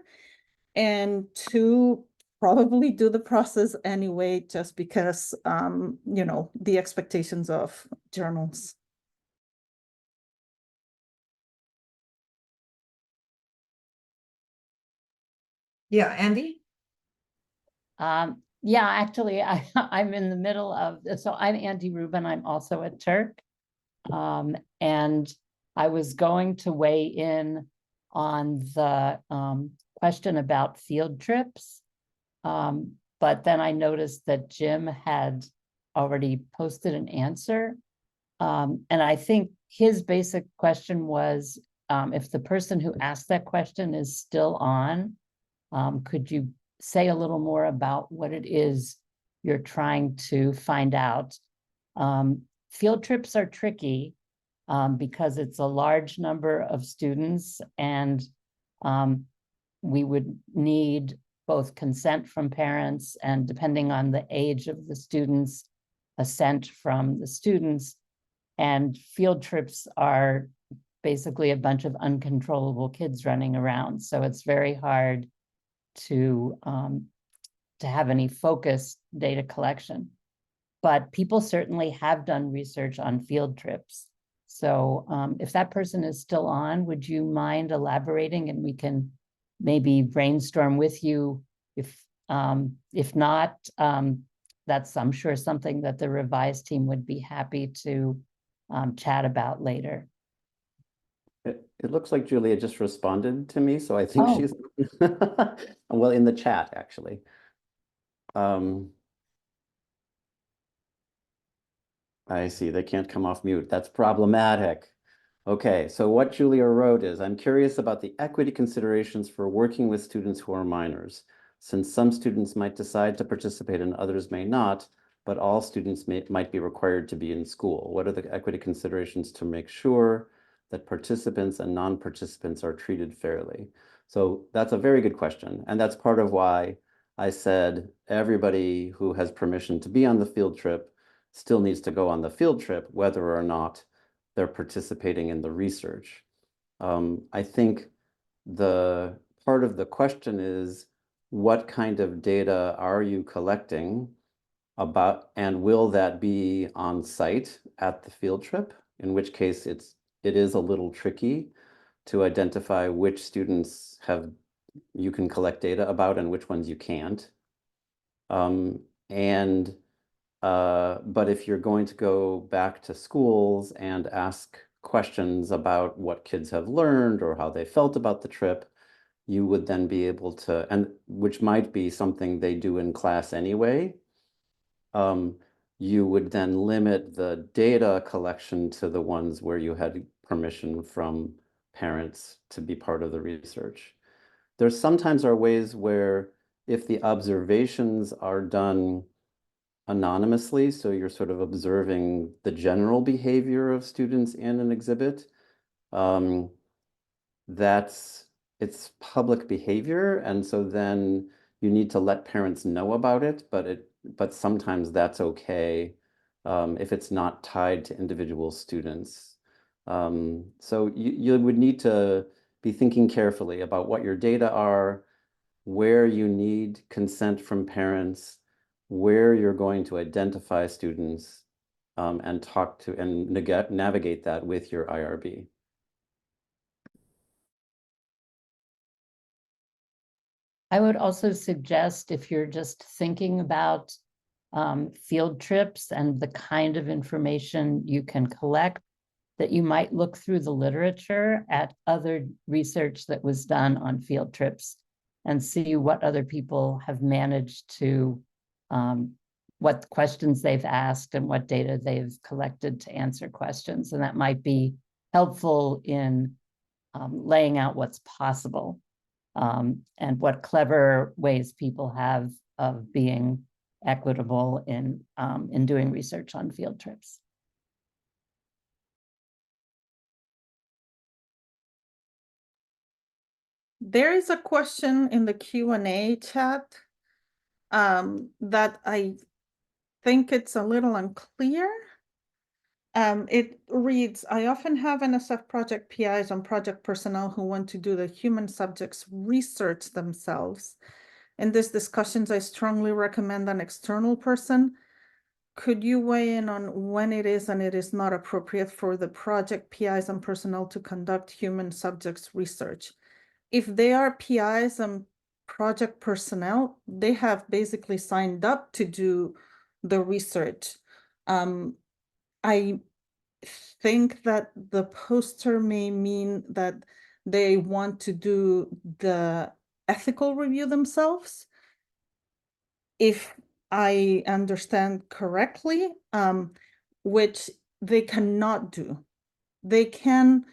and to probably do the process anyway, just because, the expectations of journals. Yeah, Andy? Yeah, actually, I'm in the middle of, so I'm Andy Rubin, I'm also at Turk. And I was going to weigh in on the question about field trips. But then I noticed that Jim had already posted an answer. And I think his basic question was, if the person who asked that question is still on, could you say a little more about what it is you're trying to find out? Field trips are tricky because it's a large number of students, and we would need both consent from parents and, depending on the age of the students, assent from the students. And field trips are basically a bunch of uncontrollable kids running around. So it's very hard to have any focused data collection. But people certainly have done research on field trips. So if that person is still on, would you mind elaborating, and we can maybe brainstorm with you? If not, that's, I'm sure, something that the revised team would be happy to chat about later. It looks like Julia just responded to me, so I think she's well, in the chat, actually. I see, they can't come off mute. That's problematic. Okay, so what Julia wrote is, I'm curious about the equity considerations for working with students who are minors, since some students might decide to participate and others may not, but all students might be required to be in school. What are the equity considerations to make sure that participants and non-participants are treated fairly? So that's a very good question. And that's part of why I said everybody who has permission to be on the field trip still needs to go on the field trip, whether or not they're participating in the research. I think the part of the question is, what kind of data are you collecting about, and will that be on site at the field trip? In which case it is a little tricky to identify which students you can collect data about and which ones you can't. But if you're going to go back to schools and ask questions about what kids have learned or how they felt about the trip, you would then be able to, and which might be something they do in class anyway, you would then limit the data collection to the ones where you had permission from parents to be part of the research. There sometimes are ways where if the observations are done anonymously, so you're sort of observing the general behavior of students in an exhibit, it's public behavior, and so then you need to let parents know about it, but sometimes that's okay if it's not tied to individual students. So you would need to be thinking carefully about what your data are, where you need consent from parents, where you're going to identify students, and talk to and navigate that with your IRB. I would also suggest, if you're just thinking about field trips and the kind of information you can collect, that you might look through the literature at other research that was done on field trips and see what other people have managed to, what questions they've asked and what data they've collected to answer questions. And that might be helpful in laying out what's possible. And what clever ways people have of being equitable in doing research on field trips. There is a question in the Q&A chat that I think it's a little unclear. It reads, I often have NSF project PIs and project personnel who want to do the human subjects research themselves. In these discussions, I strongly recommend an external person. Could you weigh in on when it is and it is not appropriate for the project PIs and personnel to conduct human subjects research? If they are PIs and project personnel, they have basically signed up to do the research. I think that the poster may mean that they want to do the ethical review themselves. If I understand correctly, which they cannot do. They can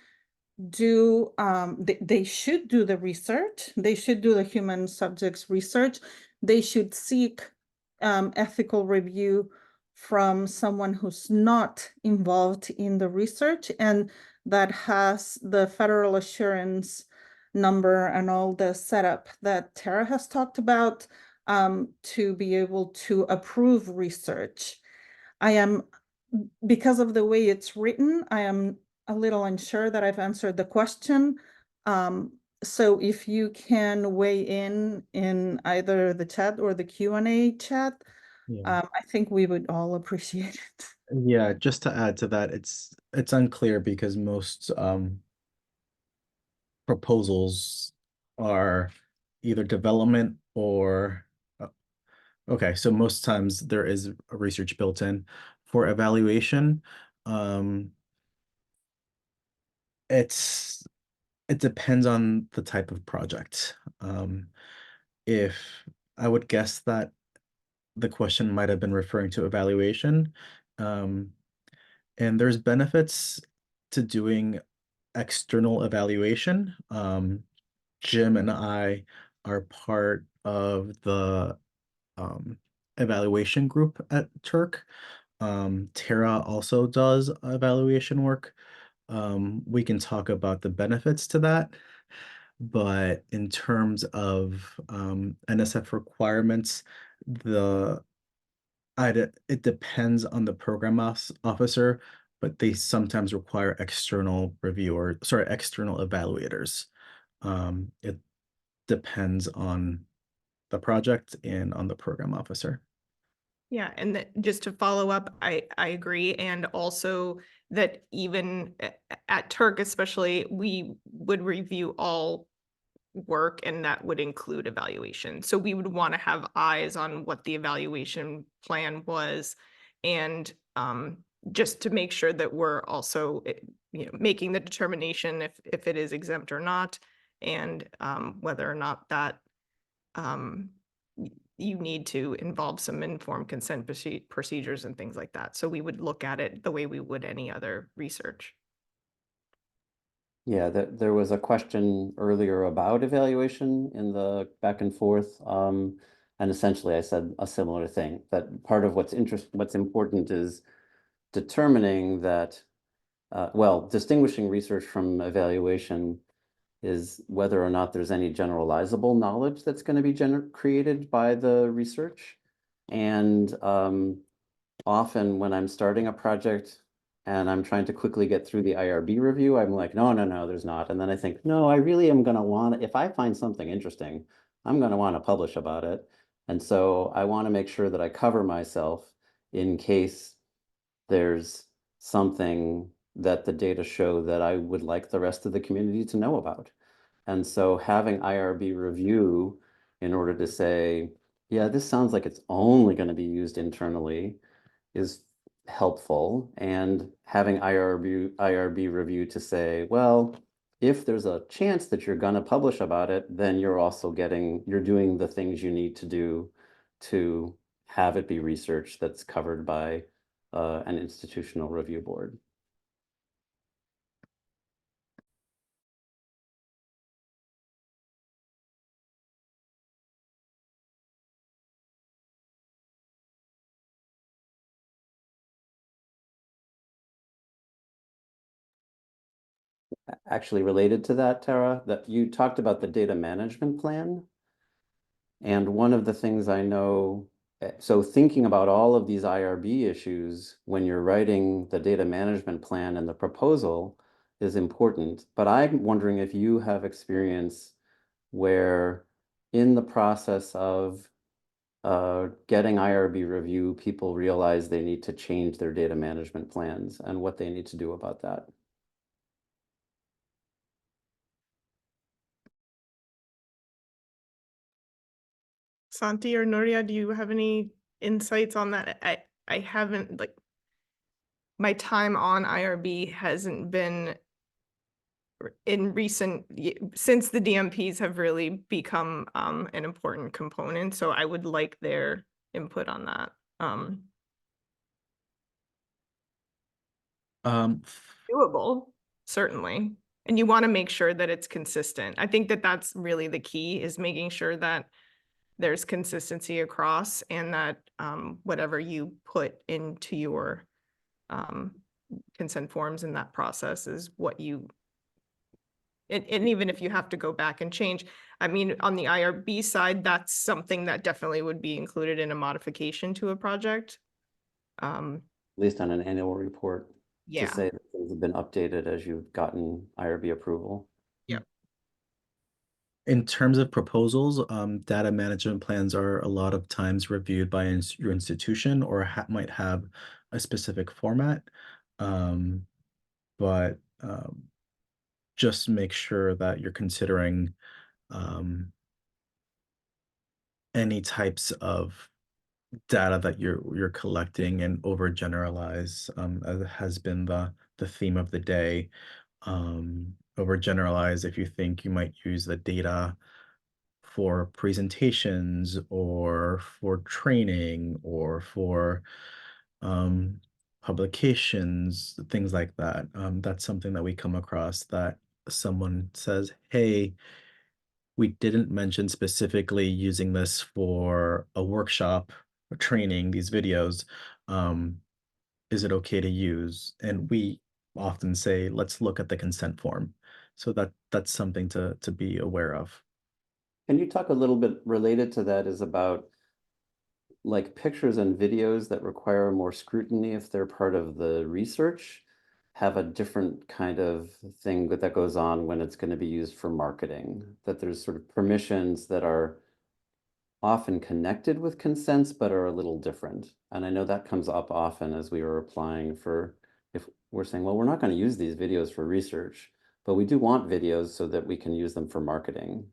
do, they should do the research. They should do the human subjects research. They should seek ethical review from someone who's not involved in the research and that has the federal assurance number and all the setup that Tara has talked about to be able to approve research. Because of the way it's written, I am a little unsure that I've answered the question. So if you can weigh in either the chat or the Q&A chat, I think we would all appreciate it. Yeah, just to add to that, it's unclear because most proposals are either development or okay, so most times there is a research built in. For evaluation, it depends on the type of project. If I would guess that the question might have been referring to evaluation, and there's benefits to doing external evaluation. Jim and I are part of the evaluation group at Turk. Tara also does evaluation work. We can talk about the benefits to that. But in terms of NSF requirements, it depends on the program officer, but they sometimes require external external evaluators. It depends on the project and on the program officer. Yeah, and just to follow up, I agree. And also that even at Turk especially, we would review all work and that would include evaluation. So we would want to have eyes on what the evaluation plan was and just to make sure that we're also making the determination if it is exempt or not, and whether or not that you need to involve some informed consent procedures and things like that. So we would look at it the way we would any other research. Yeah, there was a question earlier about evaluation in the back and forth. And essentially I said a similar thing, that part of what's important is determining that, distinguishing research from evaluation is whether or not there's any generalizable knowledge that's going to be created by the research. And often when I'm starting a project and I'm trying to quickly get through the IRB review, I'm like, no, there's not. And then I think, no, I really am going to want, if I find something interesting, I'm going to want to publish about it. And so I want to make sure that I cover myself in case there's something that the data show that I would like the rest of the community to know about. And so having IRB review in order to say, yeah, this sounds like it's only going to be used internally is helpful. And having IRB review to say, well, if there's a chance that you're going to publish about it, then you're doing the things you need to do to have it be research that's covered by an institutional review board. Actually related to that, Tara, that you talked about the data management plan. And one of the things I know, so thinking about all of these IRB issues when you're writing the data management plan and the proposal is important. But I'm wondering if you have experience where in the process of getting IRB review, people realize they need to change their data management plans and what they need to do about that. Santi or Nuria, do you have any insights on that? I haven't, like, my time on IRB hasn't been in since the DMPs have really become an important component. So I would like their input on that. Doable, certainly. And you want to make sure that it's consistent. I think that that's really the key, is making sure that there's consistency across, and that whatever you put into your consent forms in that process is what you, and even if you have to go back and change, I mean, on the IRB side, that's something that definitely would be included in a modification to a project. At least on an annual report. Yeah. To say that things have been updated as you've gotten IRB approval. Yeah. In terms of proposals, data management plans are a lot of times reviewed by your institution or might have a specific format. But just make sure that you're considering any types of data that you're collecting and overgeneralize, as has been the theme of the day. Overgeneralize if you think you might use the data for presentations or for training or for publications, things like that. That's something that we come across, that someone says, hey, we didn't mention specifically using this for a workshop or training, these videos. Is it okay to use? And we often say, let's look at the consent form. So that's something to be aware of. Can you talk a little bit related to that is about like pictures and videos that require more scrutiny if they're part of the research have a different kind of thing that goes on when it's going to be used for marketing, that there's sort of permissions that are often connected with consents but are a little different. And I know that comes up often as we are applying for, if we're saying, well, we're not going to use these videos for research, but we do want videos so that we can use them for marketing.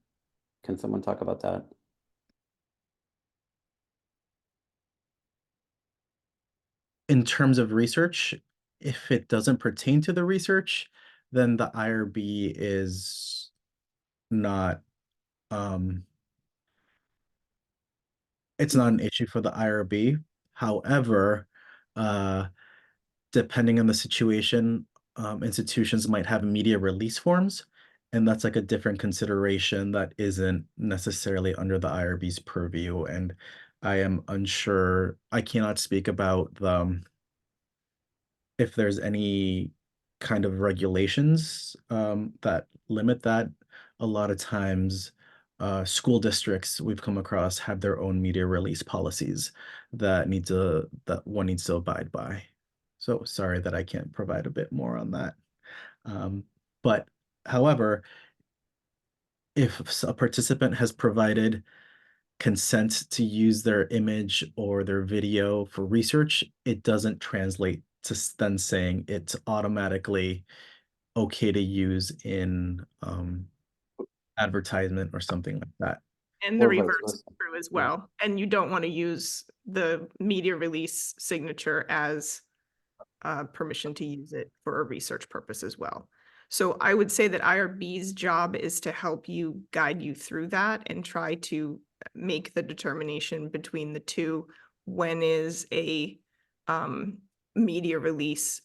Can someone talk about that? In terms of research, if it doesn't pertain to the research, then the IRB is not, it's not an issue for the IRB. However, depending on the situation, institutions might have media release forms, and that's like a different consideration that isn't necessarily under the IRB's purview. And I am unsure, I cannot speak about if there's any kind of regulations that limit that. A lot of times, school districts we've come across have their own media release policies that one needs to abide by. So sorry that I can't provide a bit more on that. But however, if a participant has provided consent to use their image or their video for research, it doesn't translate to then saying it's automatically okay to use in advertisement or something like that. And the Or vice reverse versa. is true as Yeah. well. And you don't want to use the media release signature as permission to use it for a research purpose as well. So I would say that IRB's job is to help you guide you through that and try to make the determination between the two. When is a media release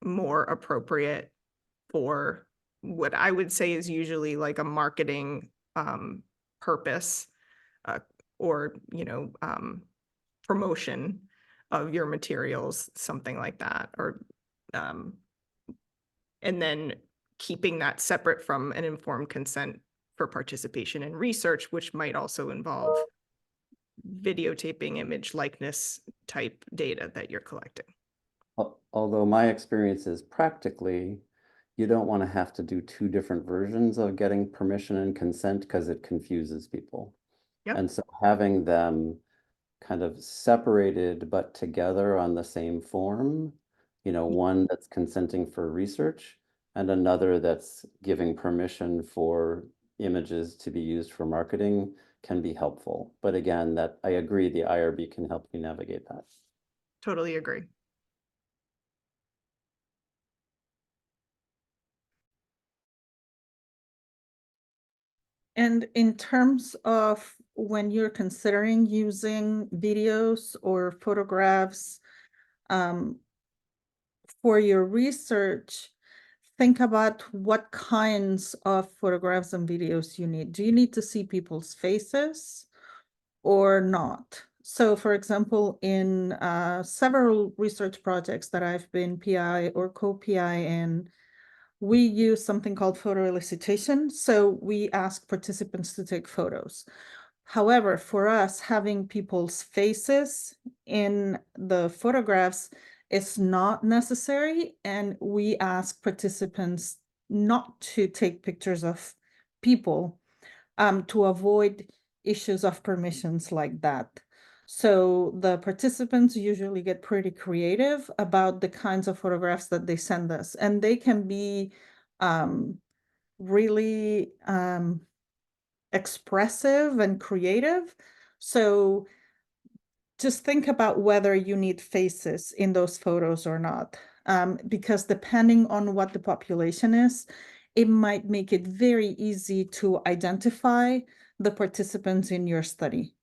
more appropriate for what I would say is usually like a marketing purpose or, promotion of your materials, something like that, or and then keeping that separate from an informed consent for participation in research, which might also involve videotaping image likeness type data that you're collecting. Although my experience is practically, you don't want to have to do two different versions of getting permission and consent because it confuses people. Yep. And so having them kind of separated but together on the same form, one that's consenting for research and another that's giving permission for images to be used for marketing can be helpful. But again, that I agree, the IRB can help you navigate that. Totally agree. And in terms of when you're considering using videos or photographs for your research, think about what kinds of photographs and videos you need. Do you need to see people's faces or not? So for example, in several research projects that I've been PI or co-PI in, we use something called photo elicitation. So we ask participants to take photos. However, for us, having people's faces in the photographs is not necessary. And we ask participants not to take pictures of people to avoid issues of permissions like that. So the participants usually get pretty creative about the kinds of photographs that they send us, and they can be really expressive and creative. So just think about whether you need faces in those photos or not, because depending on what the population is, it might make it very easy to identify the participants in your study.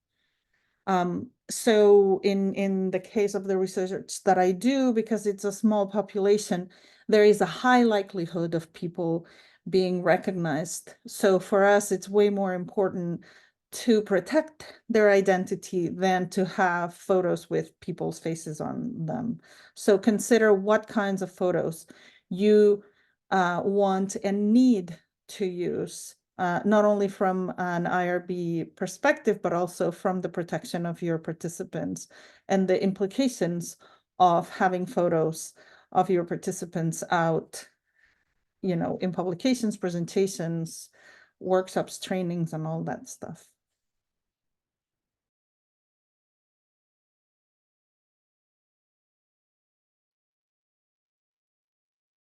So in the case of the research that I do, because it's a small population, there is a high likelihood of people being recognized. So for us, it's way more important to protect their identity than to have photos with people's faces on them. So consider what kinds of photos you want and need to use, not only from an IRB perspective, but also from the protection of your participants and the implications of having photos of your participants out, you know, in publications, presentations, workshops, trainings, and all that stuff.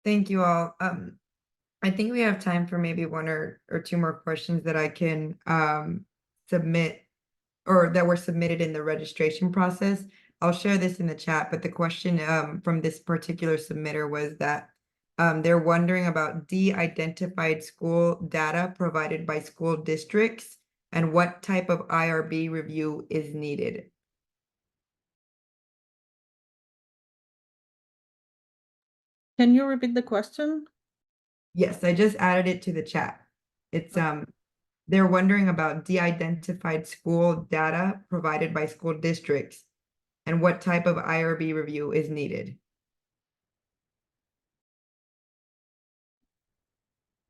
Thank you all. I think we have time for maybe one or two more questions that I can submit, or that were submitted in the registration process. I'll share this in the chat, but the question from this particular submitter was that they're wondering about de-identified school data provided by school districts and what type of IRB review is needed. Can you repeat the question? Yes, I just added it to the chat. It's they're wondering about de-identified school data provided by school districts and what type of IRB review is needed.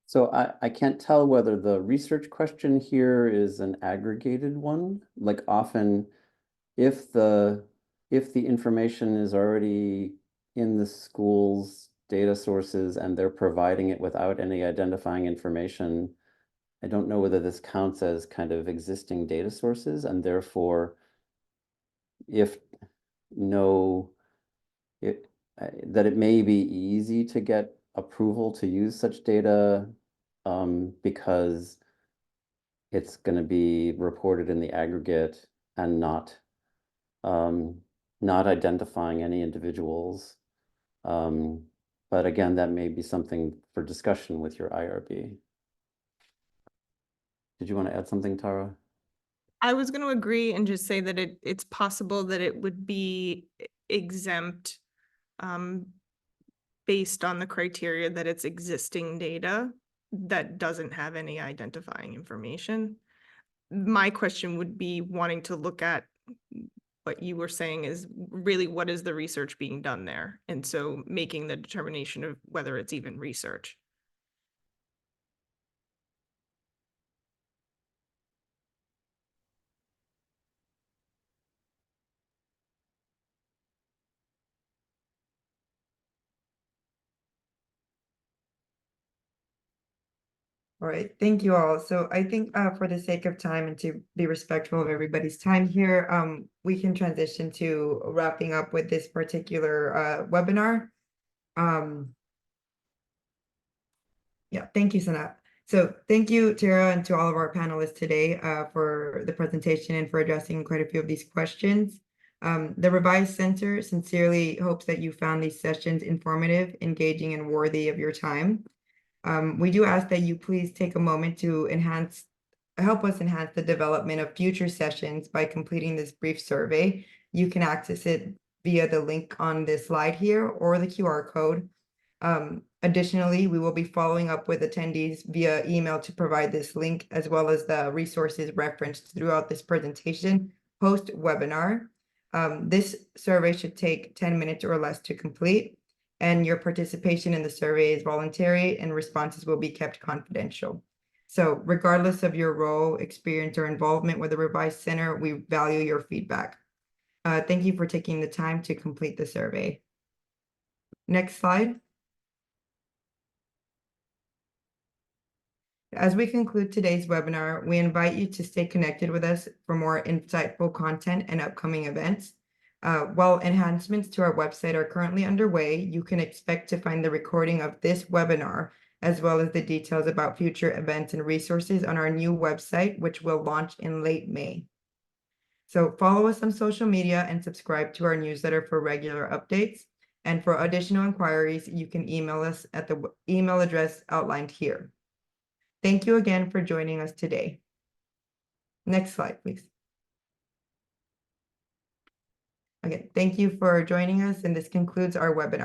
So I can't tell whether the research question here is an aggregated one. Like often, if the information is already in the school's data sources and they're providing it without any identifying information, I don't know whether this counts as kind of existing data sources, and therefore, if no, that it may be easy to get approval to use such data because it's going to be reported in the aggregate and not identifying any individuals. But again, that may be something for discussion with your IRB. Did you want to add something, Tara? I was going to agree and just say that it's possible that it would be exempt based on the criteria that it's existing data that doesn't have any identifying information. My question would be wanting to look at what you were saying is really what is the research being done there? And so making the determination of whether it's even research. All right, thank you all. So I think for the sake of time and to be respectful of everybody's time here, we can transition to wrapping up with this particular webinar. Yeah, thank you, Sanat. So thank you, Tara, and to all of our panelists today for the presentation and for addressing quite a few of these questions. The Revise Center sincerely hopes that you found these sessions informative, engaging, and worthy of your time. We do ask that you please take a moment to help us enhance the development of future sessions by completing this brief survey. You can access it via the link on this slide here or the QR code. Additionally, we will be following up with attendees via email to provide this link as well as the resources referenced throughout this presentation post-webinar. This survey should take 10 minutes or less to complete, and your participation in the survey is voluntary and responses will be kept confidential. So regardless of your role, experience, or involvement with the Revise Center, we value your feedback. Thank you for taking the time to complete the survey. Next slide. As we conclude today's webinar, we invite you to stay connected with us for more insightful content and upcoming events. While enhancements to our website are currently underway, you can expect to find the recording of this webinar, as well as the details about future events and resources on our new website, which will launch in late May. So follow us on social media and subscribe to our newsletter for regular updates. And for additional inquiries, you can email us at the email address outlined here. Thank you again for joining us today. Next slide, please. Okay, thank you for joining us, and this concludes our webinar.